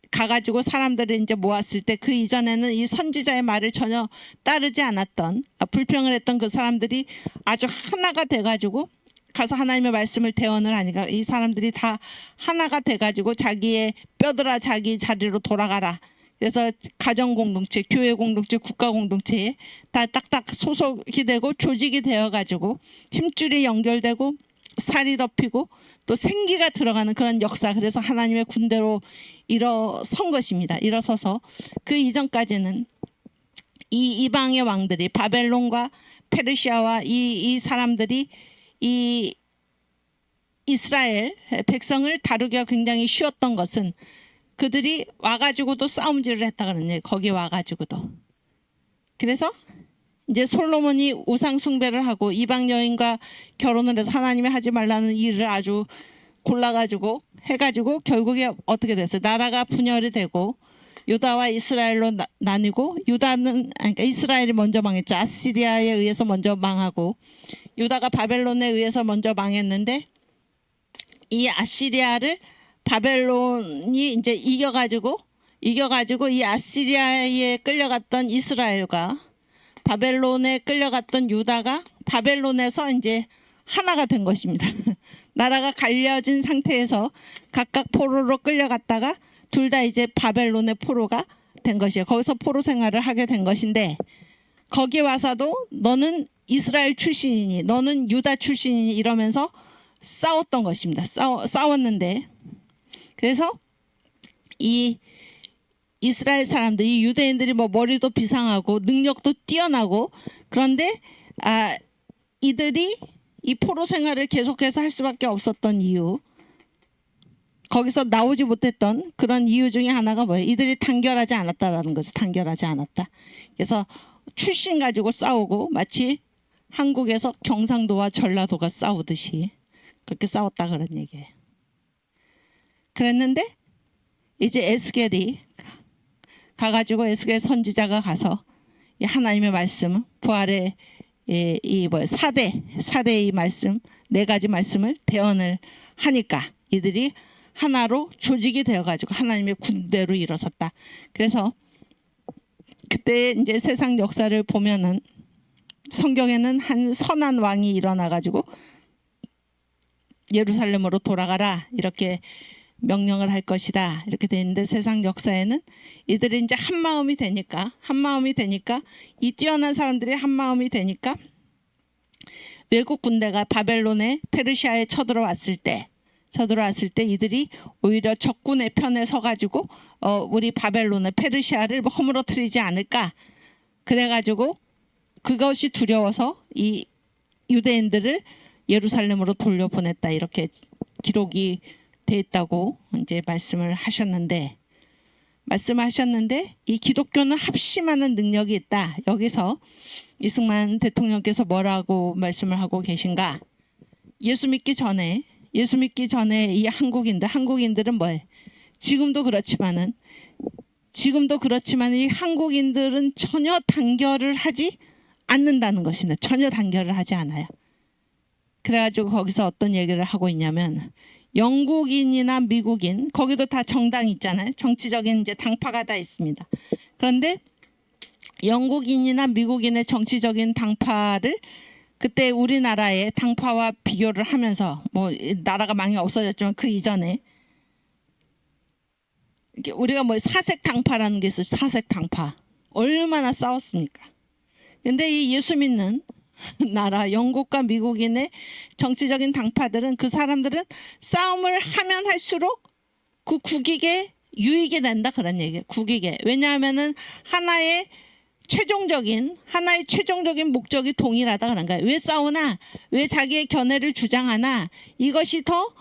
가가지고 사람들을 이제 모았을 때 그 이전에는 이 선지자의 말을 전혀 따르지 않았던 불평을 했던 그 사람들이 아주 하나가 돼가지고 가서 하나님의 말씀을 대언을 하니까 이 사람들이 다 하나가 돼가지고 자기의 뼈들아 자기 자리로 돌아가라. 그래서 가정 공동체, 교회 공동체, 국가 공동체에 다 딱딱 소속이 되고 조직이 되어가지고 힘줄이 연결되고 살이 덮이고 또 생기가 들어가는 그런 역사. 그래서 하나님의 군대로 일어선 것입니다. 일어서서 그 이전까지는 이 이방의 왕들이 바벨론과 페르시아와 이 사람들이 이 이스라엘 백성을 다루기가 굉장히 쉬웠던 것은 그들이 와가지고도 싸움질을 했다 그러네. 거기 와가지고도. 그래서 이제 솔로몬이 우상 숭배를 하고 이방 여인과 결혼을 해서 하나님이 하지 말라는 일을 아주 골라가지고 해가지고 결국에 어떻게 됐어요? 나라가 분열이 되고 유다와 이스라엘로 나뉘고 유다는 그러니까 이스라엘이 먼저 망했죠. 아시리아에 의해서 먼저 망하고 유다가 바벨론에 의해서 먼저 망했는데 이 아시리아를 바벨론이 이제 이겨가지고 이 아시리아에 끌려갔던 이스라엘과 바벨론에 끌려갔던 유다가 바벨론에서 이제 하나가 된 것입니다. 나라가 갈려진 상태에서 각각 포로로 끌려갔다가 둘 다 이제 바벨론의 포로가 된 것이에요. 거기서 포로 생활을 하게 된 것인데 거기 와서도 너는 이스라엘 출신이니 너는 유다 출신이니 이러면서 싸웠던 것입니다. 싸웠는데 그래서 이 이스라엘 사람들, 이 유대인들이 뭐 머리도 비상하고 능력도 뛰어나고 그런데 이들이 이 포로 생활을 계속해서 할 수밖에 없었던 이유, 거기서 나오지 못했던 그런 이유 중에 하나가 뭐예요? 이들이 단결하지 않았다라는 거죠. 단결하지 않았다. 그래서 출신 가지고 싸우고 마치 한국에서 경상도와 전라도가 싸우듯이 그렇게 싸웠다 그런 얘기예요. 그랬는데 이제 에스겔이 가가지고 에스겔 선지자가 가서 이 하나님의 말씀, 부활의 이 4대 이 말씀, 4가지 말씀을 대언을 하니까 이들이 하나로 조직이 되어가지고 하나님의 군대로 일어섰다. 그래서 그때 이제 세상 역사를 보면은 성경에는 한 선한 왕이 일어나가지고 예루살렘으로 돌아가라 이렇게 명령을 할 것이다 이렇게 돼 있는데 세상 역사에는 이들이 이제 한 마음이 되니까 이 뛰어난 사람들이 한 마음이 되니까 외국 군대가 바벨론에 페르시아에 쳐들어왔을 때 이들이 오히려 적군의 편에 서가지고 우리 바벨론의 페르시아를 허물어뜨리지 않을까 그래가지고 그것이 두려워서 이 유대인들을 예루살렘으로 돌려보냈다 이렇게 기록이 돼 있다고 이제 말씀을 하셨는데 말씀하셨는데 이 기독교는 합심하는 능력이 있다. 여기서 이승만 대통령께서 뭐라고 말씀을 하고 계신가? 예수 믿기 전에 이 한국인들은 뭐예요? 지금도 그렇지만 이 한국인들은 전혀 단결을 하지 않는다는 것입니다. 전혀 단결을 하지 않아요. 그래가지고 거기서 어떤 얘기를 하고 있냐면 영국인이나 미국인 거기도 다 정당이 있잖아요. 정치적인 이제 당파가 다 있습니다. 그런데 영국인이나 미국인의 정치적인 당파를 그때 우리나라의 당파와 비교를 하면서 뭐 나라가 많이 없어졌지만 그 이전에 우리가 뭐 사색 당파라는 게 있어요. 사색 당파 얼마나 싸웠습니까? 근데 이 예수 믿는 나라 영국과 미국인의 정치적인 당파들은 그 사람들은 싸움을 하면 할수록 그 국익에 유익이 된다 그런 얘기예요. 국익에. 왜냐하면은 하나의 최종적인 목적이 동일하다 그런 거예요. 왜 싸우나? 왜 자기의 견해를 주장하나? 이것이 더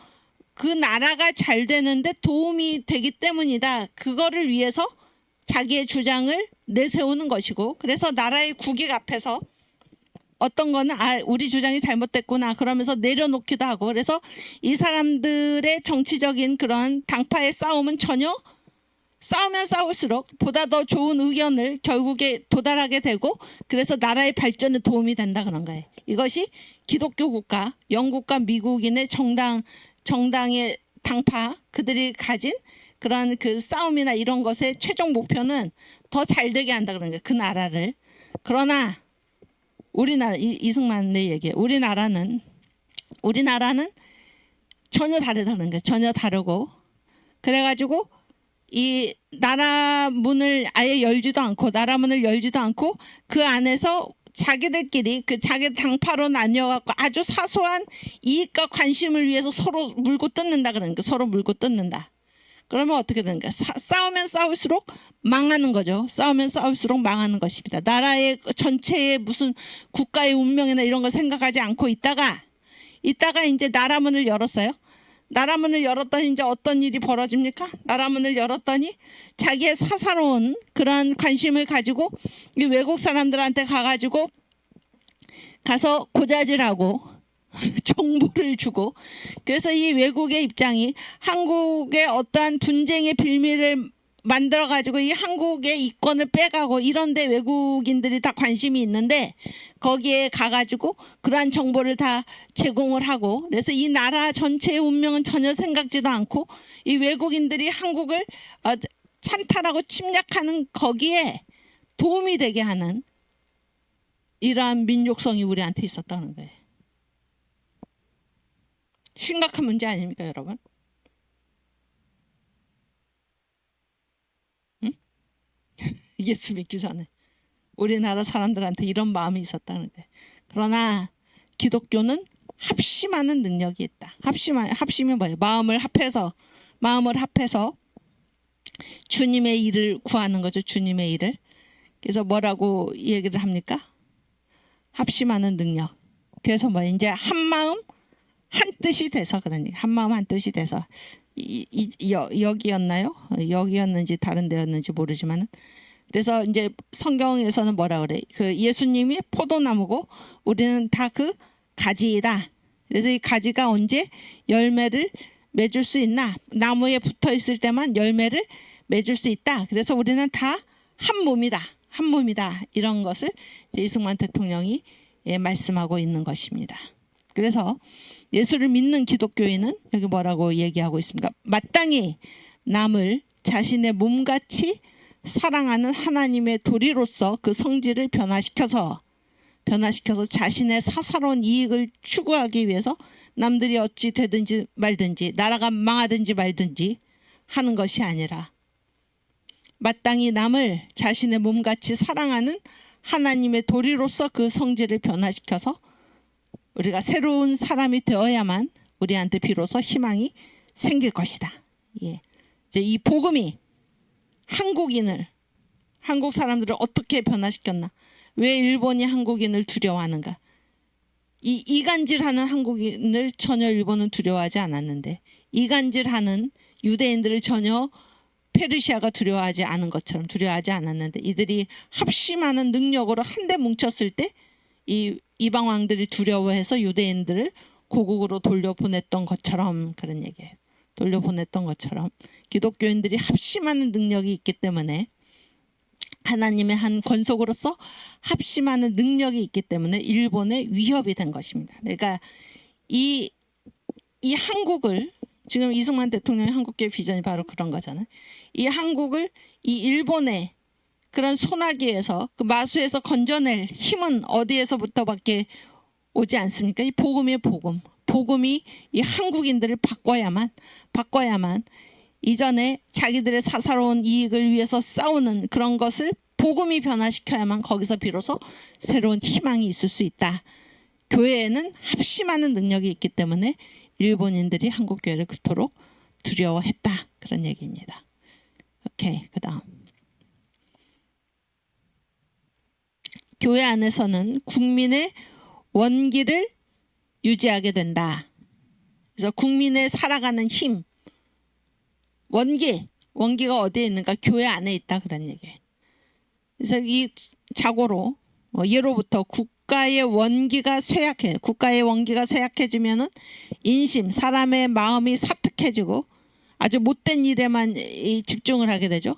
그 나라가 잘 되는데 도움이 되기 때문이다. 그거를 위해서 자기의 주장을 내세우는 것이고, 그래서 나라의 국익 앞에서 어떤 거는 우리 주장이 잘못됐구나 그러면서 내려놓기도 하고, 그래서 이 사람들의 정치적인 그런 당파의 싸움은 전혀 싸우면 싸울수록 보다 더 좋은 의견을 결국에 도달하게 되고, 그래서 나라의 발전에 도움이 된다 그런 거예요. 이것이 기독교 국가 영국과 미국인의 정당의 당파 그들이 가진 그런 그 싸움이나 이런 것의 최종 목표는 더 잘 되게 한다 그런 거예요. 그 나라를. 그러나 우리나라 이승만의 얘기예요. 우리나라는 전혀 다르다는 거예요. 전혀 다르고, 그래가지고 이 나라 문을 열지도 않고 그 안에서 자기들끼리 그 자기 당파로 나뉘어갖고 아주 사소한 이익과 관심을 위해서 서로 물고 뜯는다 그러는 거예요. 서로 물고 뜯는다. 그러면 어떻게 되는가? 싸우면 싸울수록 망하는 거죠. 싸우면 싸울수록 망하는 것입니다. 나라의 전체의 무슨 국가의 운명이나 이런 걸 생각하지 않고 있다가 이제 나라 문을 열었어요. 나라 문을 열었더니 이제 어떤 일이 벌어집니까? 나라 문을 열었더니 자기의 사사로운 그런 관심을 가지고 이 외국 사람들한테 가서 고자질하고 정보를 주고, 그래서 이 외국의 입장이 한국의 어떠한 분쟁의 빌미를 만들어 가지고 이 한국의 이권을 빼가고 이런데 외국인들이 다 관심이 있는데 거기에 가가지고 그러한 정보를 다 제공을 하고, 그래서 이 나라 전체의 운명은 전혀 생각지도 않고 이 외국인들이 한국을 찬탈하고 침략하는 거기에 도움이 되게 하는 이러한 민족성이 우리한테 있었다는 거예요. 심각한 문제 아닙니까, 여러분? 응? 예수 믿기 전에 우리나라 사람들한테 이런 마음이 있었다는 거예요. 그러나 기독교는 합심하는 능력이 있다. 합심이 뭐예요? 마음을 합해서 주님의 일을 구하는 거죠. 주님의 일을. 그래서 뭐라고 얘기를 합니까? 합심하는 능력. 그래서 뭐 이제 한 마음 한 뜻이 돼서 그러니 한 마음 한 뜻이 돼서 여기였나요? 여기였는지 다른 데였는지 모르지만, 그래서 이제 성경에서는 뭐라 그래? 그 예수님이 포도나무고 우리는 다 그 가지이다. 그래서 이 가지가 언제 열매를 맺을 수 있나? 나무에 붙어 있을 때만 열매를 맺을 수 있다. 그래서 우리는 다 한 몸이다. 이런 것을 이제 이승만 대통령이 말씀하고 있는 것입니다. 그래서 예수를 믿는 기독교인은 여기 뭐라고 얘기하고 있습니까? 마땅히 남을 자신의 몸같이 사랑하는 하나님의 도리로서 그 성질을 변화시켜서 자신의 사사로운 이익을 추구하기 위해서 남들이 어찌 되든지 말든지 나라가 망하든지 말든지 하는 것이 아니라 마땅히 남을 자신의 몸같이 사랑하는 하나님의 도리로서 그 성질을 변화시켜서 우리가 새로운 사람이 되어야만 우리한테 비로소 희망이 생길 것이다. 예. 이제 이 복음이 한국 사람들을 어떻게 변화시켰나? 왜 일본이 한국인을 두려워하는가? 이 이간질하는 한국인을 전혀 일본은 두려워하지 않았는데 이간질하는 유대인들을 전혀 페르시아가 두려워하지 않은 것처럼 두려워하지 않았는데 이들이 합심하는 능력으로 한데 뭉쳤을 때 이 이방 왕들이 두려워해서 유대인들을 고국으로 돌려보냈던 것처럼 그런 얘기예요. 돌려보냈던 것처럼 기독교인들이 합심하는 능력이 있기 때문에 하나님의 한 권속으로서 합심하는 능력이 있기 때문에 일본에 위협이 된 것입니다. 그러니까 이 한국을 지금 이승만 대통령의 한국계 비전이 바로 그런 거잖아요. 이 한국을 이 일본의 그런 소나기에서 그 마수에서 건져낼 힘은 어디에서부터밖에 오지 않습니까? 이 복음이에요, 복음. 복음이 이 한국인들을 바꿔야만 이전에 자기들의 사사로운 이익을 위해서 싸우는 그런 것을 복음이 변화시켜야만 거기서 비로소 새로운 희망이 있을 수 있다. 교회에는 합심하는 능력이 있기 때문에 일본인들이 한국 교회를 그토록 두려워했다. 그런 얘기입니다. 오케이, 그다음. 교회 안에서는 국민의 원기를 유지하게 된다. 그래서 국민의 살아가는 힘, 원기가 어디에 있는가? 교회 안에 있다. 그런 얘기예요. 그래서 이 자고로 예로부터 국가의 원기가 쇠약해지면은 인심, 사람의 마음이 사특해지고 아주 못된 일에만 집중을 하게 되죠.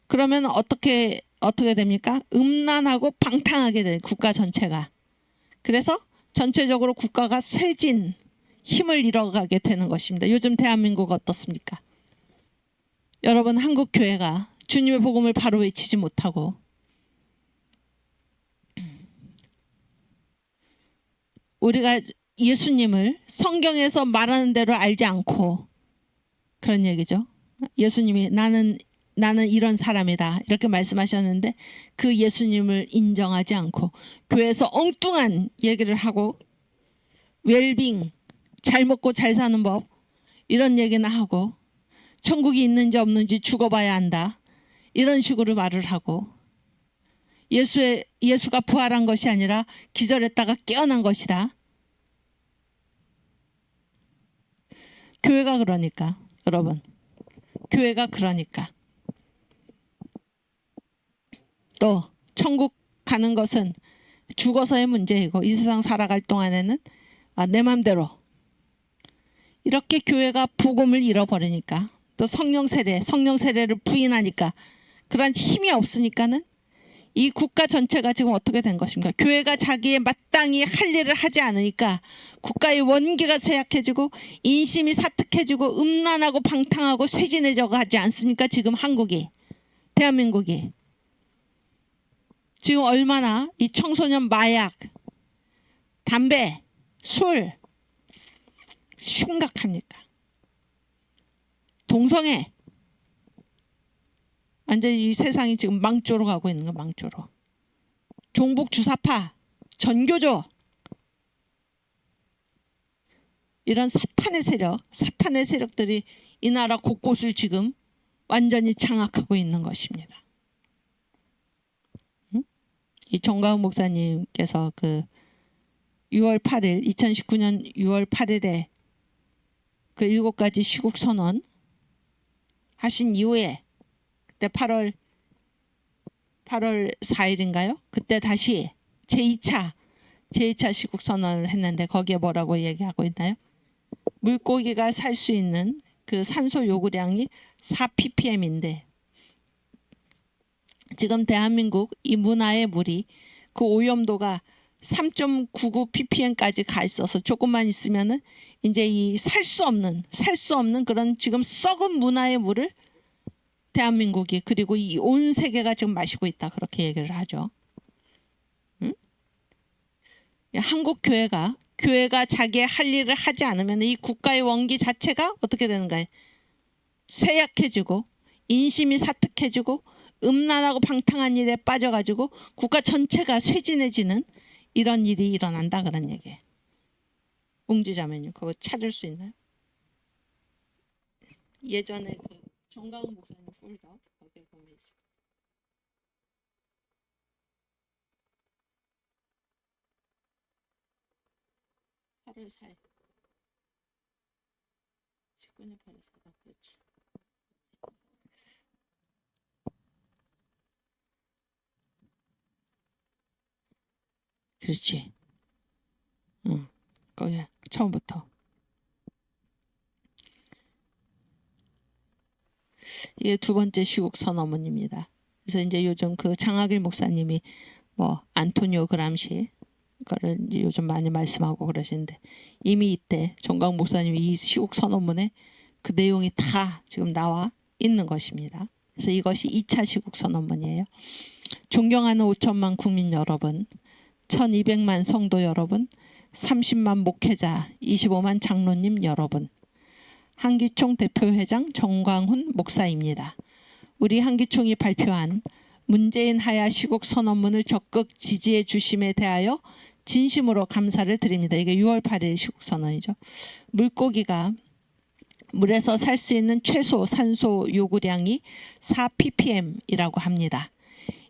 그러면 어떻게 됩니까? 음란하고 방탕하게 돼요. 국가 전체가. 그래서 전체적으로 국가가 쇠진 힘을 잃어가게 되는 것입니다. 요즘 대한민국 어떻습니까? 여러분, 한국 교회가 주님의 복음을 바로 외치지 못하고 우리가 예수님을 성경에서 말하는 대로 알지 않고 그런 얘기죠. 예수님이 나는 이런 사람이다 이렇게 말씀하셨는데 그 예수님을 인정하지 않고 교회에서 엉뚱한 얘기를 하고 웰빙, 잘 먹고 잘 사는 법 이런 얘기나 하고 천국이 있는지 없는지 죽어봐야 한다 이런 식으로 말을 하고 예수가 부활한 것이 아니라 기절했다가 깨어난 것이다. 교회가 그러니까 여러분, 교회가 그러니까 또 천국 가는 것은 죽어서의 문제이고 이 세상 살아갈 동안에는 내 맘대로 이렇게 교회가 복음을 잃어버리니까 또 성령 세례를 부인하니까 그런 힘이 없으니까는 이 국가 전체가 지금 어떻게 된 것입니까? 교회가 자기의 마땅히 할 일을 하지 않으니까 국가의 원기가 쇠약해지고 인심이 사특해지고 음란하고 방탕하고 쇠진해져 가지 않습니까? 지금 한국이, 대한민국이. 지금 얼마나 이 청소년 마약, 담배, 술 심각합니까? 동성애. 완전히 이 세상이 지금 망조로 가고 있는 거, 망조로. 종북 주사파, 전교조. 이런 사탄의 세력들이 이 나라 곳곳을 지금 완전히 장악하고 있는 것입니다. 이 정가은 목사님께서 그 6월 8일 2019년 6월 8일에 그 7가지 시국 선언 하신 이후에 그때 8월 4일인가요? 그때 다시 제2차 시국 선언을 했는데 거기에 뭐라고 얘기하고 있나요? 물고기가 살 수 있는 그 산소 요구량이 4ppm인데 지금 대한민국 이 문화의 물이 그 오염도가 3.99ppm까지 가 있어서 조금만 있으면은 이제 이 살 수 없는 그런 지금 썩은 문화의 물을 대한민국이 그리고 이 온 세계가 지금 마시고 있다 그렇게 얘기를 하죠. 응? 한국 교회가 자기의 할 일을 하지 않으면 이 국가의 원기 자체가 어떻게 되는가요? 쇠약해지고 인심이 사특해지고 음란하고 방탕한 일에 빠져가지고 국가 전체가 쇠진해지는 이런 일이 일어난다 그런 얘기예요. 웅지자매님 그거 찾을 수 있나요? 예전에 그 정강훈 목사님 폴더 거기에 보면 있어요. 8월 4일 19년 8월 4일 그렇지. 그렇지. 거기 처음부터. 이게 두 번째 시국 선언문입니다. 그래서 이제 요즘 그 장학일 목사님이 뭐 안토니오 그람시 거를 이제 요즘 많이 말씀하고 그러시는데, 이미 이때 종각 목사님이 이 시국 선언문에 그 내용이 다 지금 나와 있는 것입니다. 그래서 이것이 2차 시국 선언문이에요. 존경하는 5천만 국민 여러분, 1200만 성도 여러분, 30만 목회자, 25만 장로님 여러분, 한기총 대표회장 정광훈 목사입니다. 우리 한기총이 발표한 문재인 하야 시국 선언문을 적극 지지해 주심에 대하여 진심으로 감사를 드립니다. 이게 6월 8일 시국 선언이죠. 물고기가 물에서 살 수 있는 최소 산소 요구량이 4ppm이라고 합니다.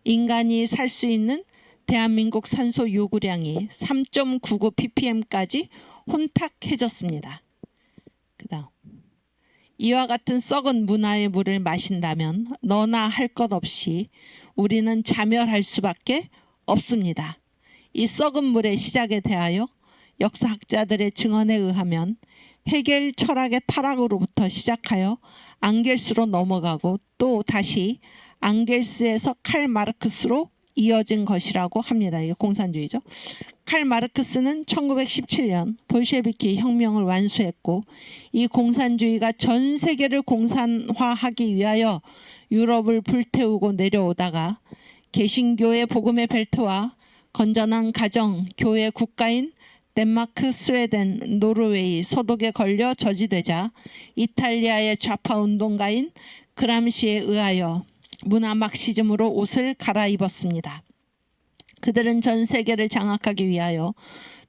인간이 살 수 있는 대한민국 산소 요구량이 3.99ppm까지 혼탁해졌습니다. 그다음, 이와 같은 썩은 문화의 물을 마신다면 너나 할 것 없이 우리는 자멸할 수밖에 없습니다. 이 썩은 물의 시작에 대하여 역사학자들의 증언에 의하면 헤겔 철학의 타락으로부터 시작하여 앙겔스로 넘어가고 또 다시 앙겔스에서 칼 마르크스로 이어진 것이라고 합니다. 이게 공산주의죠. 칼 마르크스는 1917년 볼셰비키 혁명을 완수했고, 이 공산주의가 전 세계를 공산화하기 위하여 유럽을 불태우고 내려오다가 개신교의 복음의 벨트와 건전한 가정, 교회 국가인 덴마크, 스웨덴, 노르웨이, 소독에 걸려 저지되자 이탈리아의 좌파 운동가인 그람시에 의하여 문화 막시즘으로 옷을 갈아입었습니다. 그들은 전 세계를 장악하기 위하여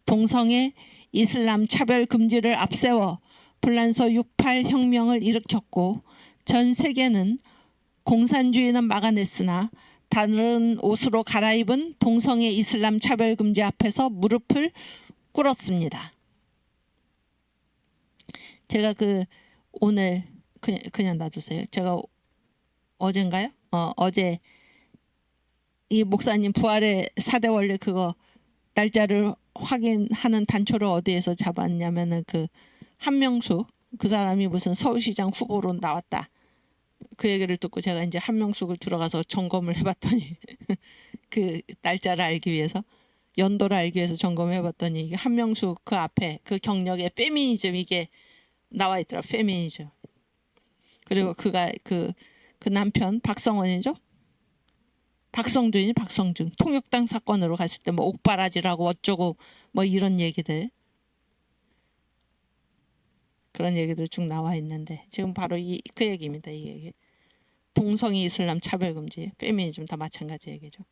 동성애 이슬람 차별 금지를 앞세워 불란서 68 혁명을 일으켰고, 전 세계는 공산주의는 막아냈으나 다른 옷으로 갈아입은 동성애 이슬람 차별 금지 앞에서 무릎을 꿇었습니다. 제가 오늘 그냥 놔두세요. 제가 어젠가요? 어제 이 목사님 부활의 4대 원리 그거 날짜를 확인하는 단초를 어디에서 잡았냐면은 그 한명숙, 그 사람이 무슨 서울시장 후보로 나왔다, 그 얘기를 듣고 제가 이제 한명숙을 들어가서 점검을 해봤더니 그 날짜를 알기 위해서, 연도를 알기 위해서 점검을 해봤더니 이게 한명숙 그 앞에 그 경력에 페미니즘 이게 나와 있더라. 페미니즘. 그리고 그가 그 남편 박성원이죠. 박성준이 박성준 통역당 사건으로 갔을 때 뭐 옥바라지라고 어쩌고 뭐 이런 얘기들, 그런 얘기들 쭉 나와 있는데 지금 바로 그 얘기입니다. 이 얘기. 동성애 이슬람 차별금지, 페미니즘 다 마찬가지 얘기죠.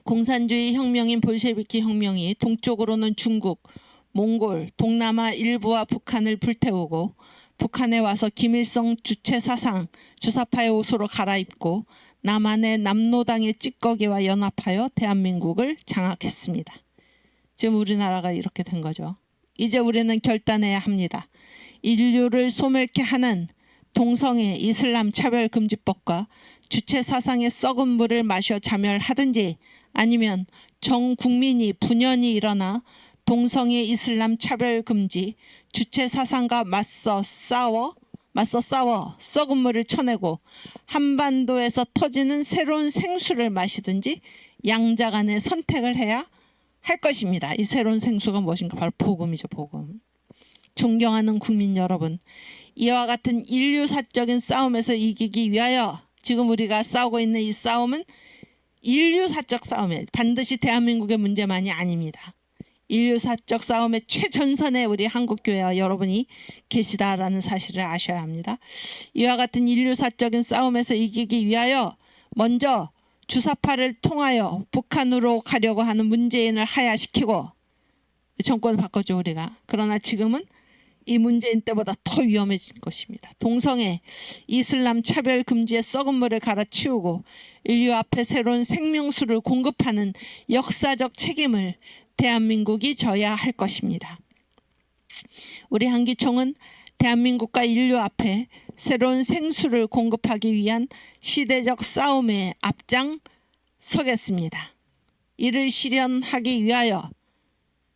공산주의 혁명인 볼셰비키 혁명이 동쪽으로는 중국, 몽골, 동남아 일부와 북한을 불태우고, 북한에 와서 김일성 주체 사상 주사파의 옷으로 갈아입고 남한의 남노당의 찌꺼기와 연합하여 대한민국을 장악했습니다. 지금 우리나라가 이렇게 된 거죠. 이제 우리는 결단해야 합니다. 인류를 소멸케 하는 동성애 이슬람 차별금지법과 주체 사상의 썩은 물을 마셔 자멸하든지, 아니면 전 국민이 분연히 일어나 동성애 이슬람 차별금지 주체 사상과 맞서 싸워 썩은 물을 쳐내고 한반도에서 터지는 새로운 생수를 마시든지 양자간의 선택을 해야 할 것입니다. 이 새로운 생수가 무엇인가? 바로 복음이죠. 복음. 존경하는 국민 여러분, 이와 같은 인류사적인 싸움에서 이기기 위하여 지금 우리가 싸우고 있는 이 싸움은 인류사적 싸움이에요. 반드시 대한민국의 문제만이 아닙니다. 인류사적 싸움의 최전선에 우리 한국교회와 여러분이 계시다라는 사실을 아셔야 합니다. 이와 같은 인류사적인 싸움에서 이기기 위하여 먼저 주사파를 통하여 북한으로 가려고 하는 문재인을 하야시키고 정권을 바꿨죠, 우리가. 그러나 지금은 이 문재인 때보다 더 위험해진 것입니다. 동성애, 이슬람 차별 금지의 썩은 물을 갈아치우고 인류 앞에 새로운 생명수를 공급하는 역사적 책임을 대한민국이 져야 할 것입니다. 우리 한기총은 대한민국과 인류 앞에 새로운 생수를 공급하기 위한 시대적 싸움에 앞장서겠습니다. 이를 실현하기 위하여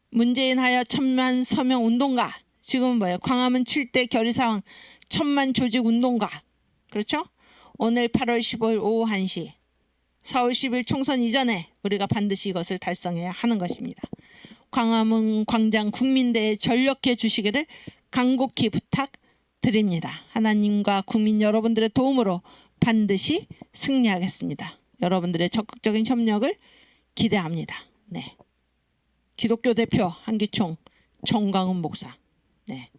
문재인하여 천만 서명 운동가, 지금은 뭐예요? 광화문 7대 결의사항 천만 조직 운동가, 그렇죠? 오늘 8월 15일 오후 1시 4월 10일 총선 이전에 우리가 반드시 이것을 달성해야 하는 것입니다. 광화문 광장 국민대에 전력해 주시기를 간곡히 부탁드립니다. 하나님과 국민 여러분들의 도움으로 반드시 승리하겠습니다. 여러분들의 적극적인 협력을 기대합니다. 네. 기독교 대표 한기총 정광훈 목사. 네.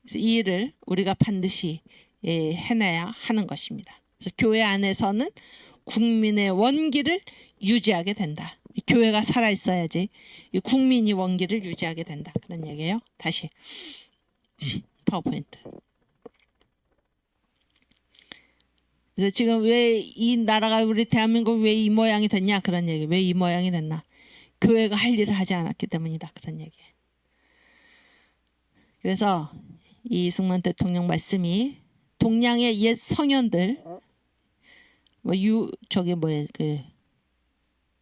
그래서 이 일을 우리가 반드시 해내야 하는 것입니다. 그래서 교회 안에서는 국민의 원기를 유지하게 된다. 교회가 살아 있어야지 이 국민이 원기를 유지하게 된다. 그런 얘기예요. 다시 파워포인트. 그래서 지금 왜 이 나라가 우리 대한민국 왜 이 모양이 됐냐 그런 얘기. 왜 이 모양이 됐나? 교회가 할 일을 하지 않았기 때문이다. 그런 얘기. 그래서 이승만 대통령 말씀이 동양의 옛 성현들 저기 뭐예요 그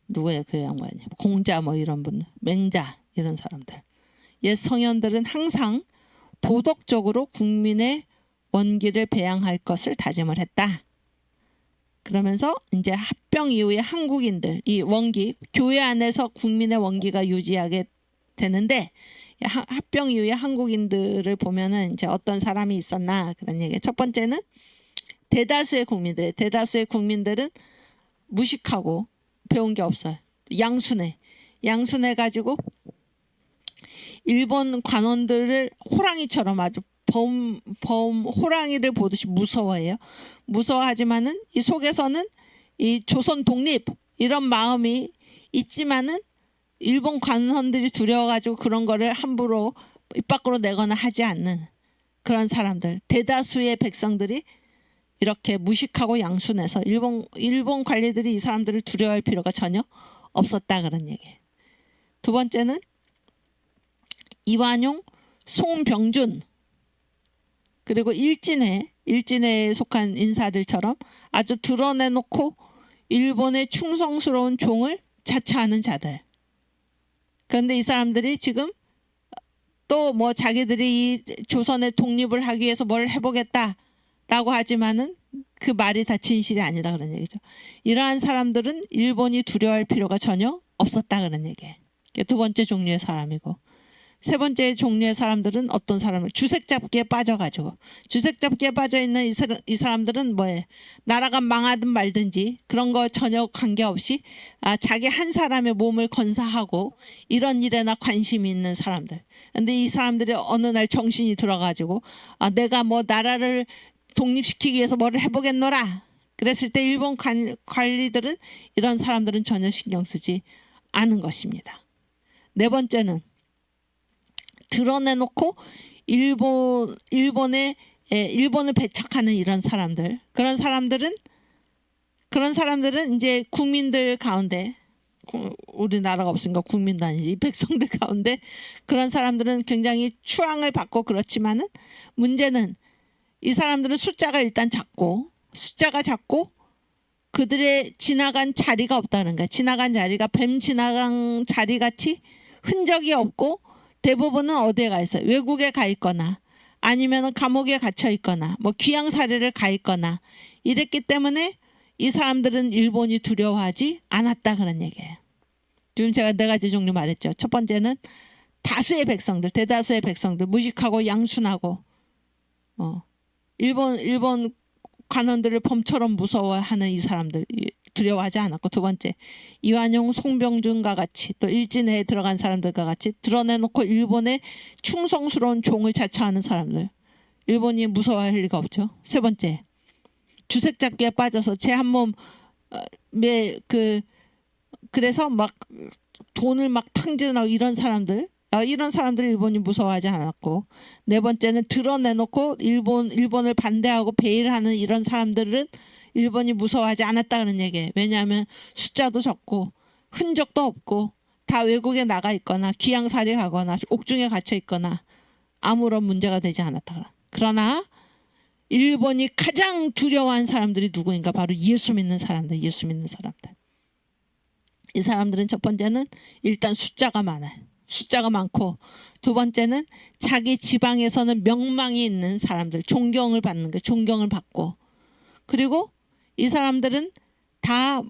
누구예요 그 양반이 공자 뭐 이런 분 맹자 이런 사람들 옛 성현들은 항상 도덕적으로 국민의 원기를 배양할 것을 다짐을 했다. 그러면서 이제 합병 이후에 한국인들 이 원기 교회 안에서 국민의 원기가 유지하게 되는데 합병 이후에 한국인들을 보면은 이제 어떤 사람이 있었나 그런 얘기. 첫 번째는 대다수의 국민들은 무식하고 배운 게 없어요. 양순해 가지고 일본 관원들을 호랑이처럼 아주 호랑이를 보듯이 무서워해요. 무서워하지만은 이 속에서는 이 조선 독립 이런 마음이 있지만은 일본 관원들이 두려워가지고 그런 거를 함부로 입 밖으로 내거나 하지 않는 그런 사람들. 대다수의 백성들이 이렇게 무식하고 양순해서 일본 관리들이 이 사람들을 두려워할 필요가 전혀 없었다 그런 얘기. 두 번째는 이완용, 송병준 그리고 일진회에 속한 인사들처럼 아주 드러내놓고 일본의 충성스러운 종을 자처하는 자들. 그런데 이 사람들이 지금 또 뭐 자기들이 이 조선의 독립을 하기 위해서 뭘 해보겠다라고 하지만은 그 말이 다 진실이 아니다 그런 얘기죠. 이러한 사람들은 일본이 두려워할 필요가 전혀 없었다 그런 얘기예요. 두 번째 종류의 사람이고 세 번째 종류의 사람들은 어떤 사람을 주색잡기에 빠져가지고 주색잡기에 빠져있는 이 사람들은 뭐예요? 나라가 망하든 말든지 그런 거 전혀 관계없이 자기 한 사람의 몸을 건사하고 이런 일에나 관심이 있는 사람들. 근데 이 사람들이 어느 날 정신이 들어가지고 내가 뭐 나라를 독립시키기 위해서 뭐를 해보겠노라. 그랬을 때 일본 관리들은 이런 사람들은 전혀 신경 쓰지 않은 것입니다. 네 번째는 드러내놓고 일본을 배척하는 이런 사람들. 그런 사람들은 이제 국민들 가운데 우리나라가 없으니까 국민도 아니지 이 백성들 가운데 그런 사람들은 굉장히 추앙을 받고 그렇지만은 문제는 이 사람들은 숫자가 작고 그들의 지나간 자리가 없다는 거야. 지나간 자리가 뱀 지나간 자리 같이 흔적이 없고 대부분은 어디에 가 있어요? 외국에 가 있거나 아니면 감옥에 갇혀 있거나 뭐 귀양살이를 가 있거나 이랬기 때문에 이 사람들은 일본이 두려워하지 않았다 그런 얘기예요. 지금 제가 네 가지 종류 말했죠. 첫 번째는 대다수의 백성들 무식하고 양순하고 일본 관원들을 범처럼 무서워하는 이 사람들 두려워하지 않았고 두 번째 이완용 송병준과 같이 또 일진회에 들어간 사람들과 같이 드러내놓고 일본의 충성스러운 종을 자처하는 사람들 일본이 무서워할 리가 없죠. 세 번째 주색잡기에 빠져서 제 한 몸 그래서 막 돈을 막 탕진하고 이런 사람들 일본이 무서워하지 않았고 네 번째는 드러내놓고 일본을 반대하고 배일하는 이런 사람들은 일본이 무서워하지 않았다 그런 얘기예요. 왜냐하면 숫자도 적고 흔적도 없고 다 외국에 나가 있거나 귀양살이 가거나 옥중에 갇혀 있거나 아무런 문제가 되지 않았다. 그러나 일본이 가장 두려워한 사람들이 누구인가? 바로 예수 믿는 사람들. 이 사람들은 첫 번째는 일단 숫자가 많아요. 숫자가 많고, 두 번째는 자기 지방에서는 명망이 있는 사람들, 존경을 받는 거, 존경을 받고, 그리고 이 사람들은 다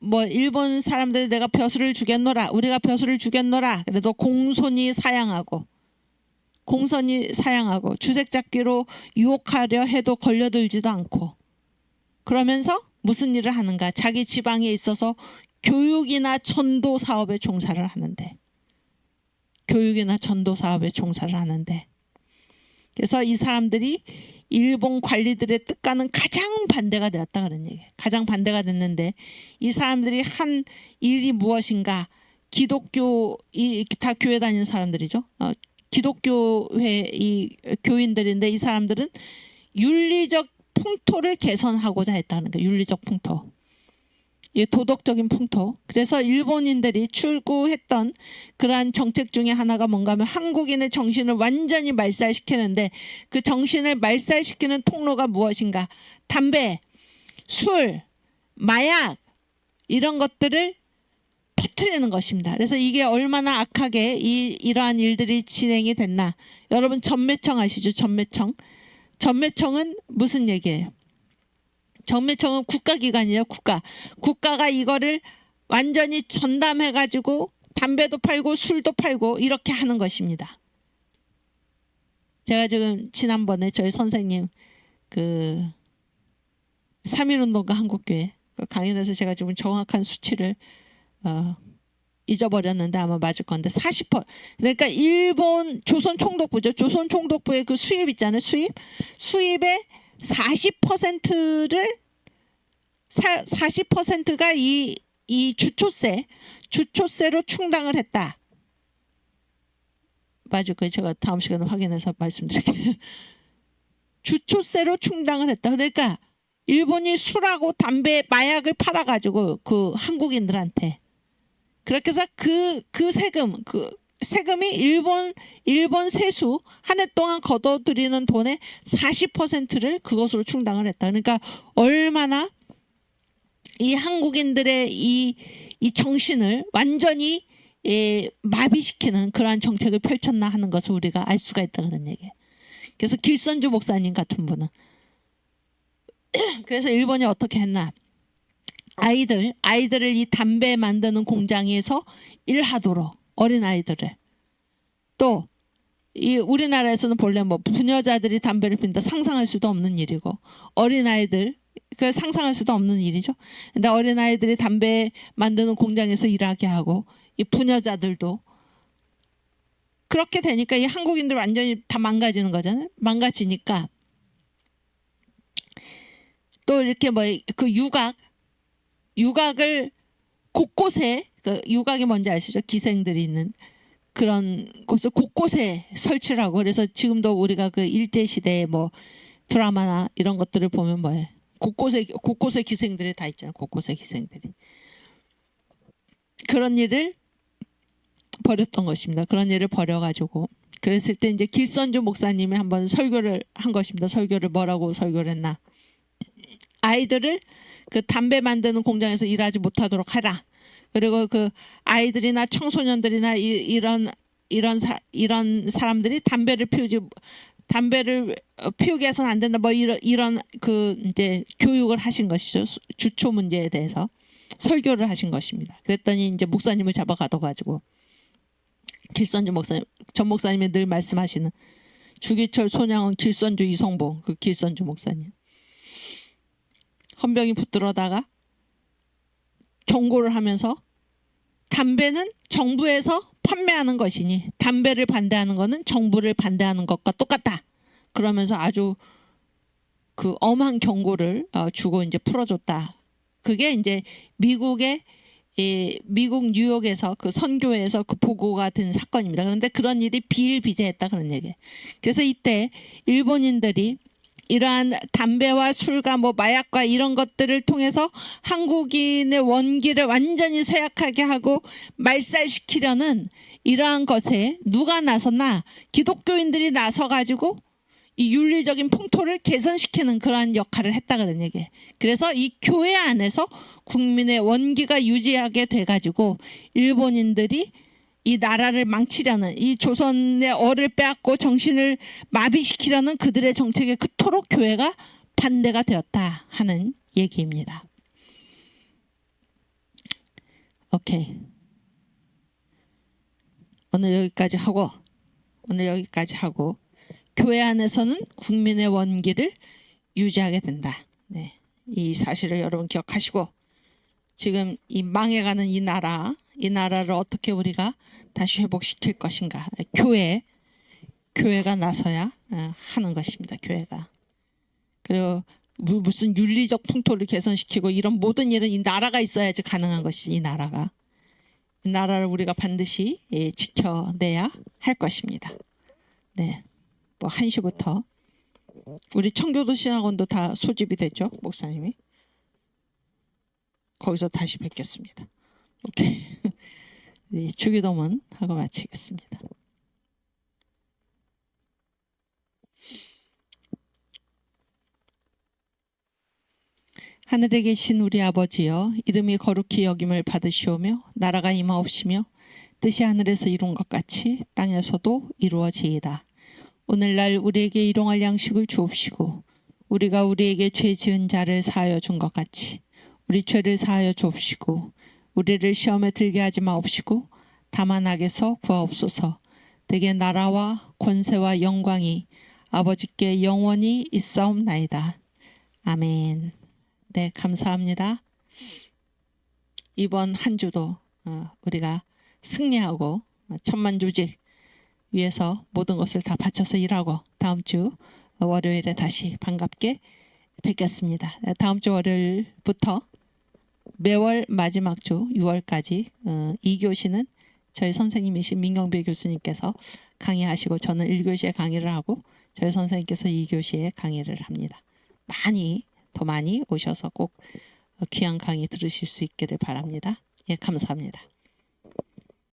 뭐 일본 사람들이 내가 벼슬을 주겠노라, 우리가 벼슬을 주겠노라, 그래도 공손히 사양하고 주색 잡기로 유혹하려 해도 걸려들지도 않고, 그러면서 무슨 일을 하는가? 자기 지방에 있어서 교육이나 전도 사업에 종사를 하는데, 그래서 이 사람들이 일본 관리들의 뜻과는 가장 반대가 되었다 그런 얘기예요. 가장 반대가 됐는데, 이 사람들이 한 일이 무엇인가? 기독교, 다 교회 다니는 사람들이죠. 기독교회 이 교인들인데, 이 사람들은 윤리적 풍토를 개선하고자 했다는 거예요. 윤리적 풍토, 이 도덕적인 풍토. 그래서 일본인들이 추구했던 그러한 정책 중에 하나가 뭔가 하면 한국인의 정신을 완전히 말살시키는데, 그 정신을 말살시키는 통로가 무엇인가? 담배, 술, 마약, 이런 것들을 퍼뜨리는 것입니다. 그래서 이게 얼마나 악하게 이러한 일들이 진행이 됐나. 여러분 전매청 아시죠? 전매청은 무슨 얘기예요? 전매청은 국가기관이에요. 국가가 이거를 완전히 전담해가지고 담배도 팔고 술도 팔고 이렇게 하는 것입니다. 제가 지금 지난번에 저희 선생님 그 3.1운동가 한국교회 그 강연에서 제가 지금 정확한 수치를 잊어버렸는데 아마 맞을 건데 40%. 그러니까 일본 조선총독부죠. 조선총독부의 그 수입 있잖아요. 수입의 40%가 이 주초세로 충당을 했다. 맞을 거예요. 제가 다음 시간에 확인해서 말씀드릴게요. 주초세로 충당을 했다. 그러니까 일본이 술하고 담배, 마약을 팔아가지고 그 한국인들한테, 그렇게 해서 그 세금이 일본 세수 한 해 동안 걷어들이는 돈의 40%를 그것으로 충당을 했다. 그러니까 얼마나 이 한국인들의 이 정신을 완전히 마비시키는 그러한 정책을 펼쳤나 하는 것을 우리가 알 수가 있다 그런 얘기예요. 그래서 길선주 목사님 같은 분은 그래서 일본이 어떻게 했나? 아이들을 이 담배 만드는 공장에서 일하도록, 어린 아이들을, 또 이 우리나라에서는 본래 뭐 부녀자들이 담배를 피운다 상상할 수도 없는 일이고, 어린 아이들 그 상상할 수도 없는 일이죠. 근데 어린 아이들이 담배 만드는 공장에서 일하게 하고, 이 부녀자들도 그렇게 되니까 이 한국인들 완전히 다 망가지는 거잖아요. 망가지니까 또 이렇게 뭐 그 유각을 곳곳에, 그 유각이 뭔지 아시죠? 기생들이 있는 그런 곳을 곳곳에 설치를 하고, 그래서 지금도 우리가 그 일제 시대의 뭐 드라마나 이런 것들을 보면 뭐예요? 곳곳에 기생들이 다 있잖아요. 곳곳에 기생들이. 그런 일을 벌였던 것입니다. 그런 일을 벌여가지고 그랬을 때 이제 길선주 목사님이 한번 설교를 한 것입니다. 설교를 뭐라고 설교를 했나? 아이들을 그 담배 만드는 공장에서 일하지 못하도록 하라. 그리고 그 아이들이나 청소년들이나 이런 사람들이 담배를 피우게 해서는 안 된다. 뭐 이런 그 이제 교육을 하신 것이죠. 주초 문제에 대해서 설교를 하신 것입니다. 그랬더니 이제 목사님을 잡아가둬가지고, 길선주 목사님, 전 목사님이 늘 말씀하시는 주기철, 손양원, 길선주, 이성봉, 그 길선주 목사님 헌병이 붙들어다가 경고를 하면서, 담배는 정부에서 판매하는 것이니 담배를 반대하는 것은 정부를 반대하는 것과 똑같다. 그러면서 아주 그 엄한 경고를 주고 이제 풀어줬다. 그게 이제 미국 뉴욕에서 그 선교회에서 그 보고가 된 사건입니다. 그런데 그런 일이 비일비재했다 그런 얘기예요. 그래서 이때 일본인들이 이러한 담배와 술과 뭐 마약과 이런 것들을 통해서 한국인의 원기를 완전히 쇠약하게 하고 말살시키려는 이러한 것에 누가 나섰나? 기독교인들이 나서가지고 이 윤리적인 풍토를 개선시키는 그러한 역할을 했다 그런 얘기예요. 그래서 이 교회 안에서 국민의 원기가 유지하게 돼가지고 일본인들이 이 나라를 망치려는, 이 조선의 얼을 빼앗고 정신을 마비시키려는 그들의 정책에 그토록 교회가 반대가 되었다 하는 얘기입니다. 오케이. 오늘 여기까지 하고 교회 안에서는 국민의 원기를 유지하게 된다. 네. 이 사실을 여러분 기억하시고 지금 이 망해가는 이 나라를 어떻게 우리가 다시 회복시킬 것인가. 교회가 나서야 하는 것입니다. 교회가. 그리고 무슨 윤리적 풍토를 개선시키고 이런 모든 일은 이 나라가 있어야지 가능한 것이 이 나라를 우리가 반드시 지켜내야 할 것입니다. 네. 뭐 1시부터 우리 청교도 신학원도 다 소집이 됐죠, 목사님이. 거기서 다시 뵙겠습니다. 오케이. 주기도문 하고 마치겠습니다. 하늘에 계신 우리 아버지여, 이름이 거룩히 여김을 받으시오며 나라가 임하옵시며 뜻이 하늘에서 이룬 것 같이 땅에서도 이루어지이다. 오늘날 우리에게 일용할 양식을 주옵시고 우리가 우리에게 죄 지은 자를 사하여 준 것 같이 우리 죄를 사하여 주옵시고 우리를 시험에 들게 하지 마옵시고 다만 악에서 구하옵소서. 대개 나라와 권세와 영광이 아버지께 영원히 있사옵나이다. 아멘. 네, 감사합니다. 이번 한 주도 우리가 승리하고 천만조직 위해서 모든 것을 다 바쳐서 일하고 다음 주 월요일에 다시 반갑게 뵙겠습니다. 다음 주 월요일부터 매월 마지막 주 6월까지 2교시는 저희 선생님이신 민경배 교수님께서 강의하시고 저는 1교시에 강의를 하고 저희 선생님께서 2교시에 강의를 합니다. 더 많이 오셔서 꼭 귀한 강의 들으실 수 있기를 바랍니다. 예, 감사합니다.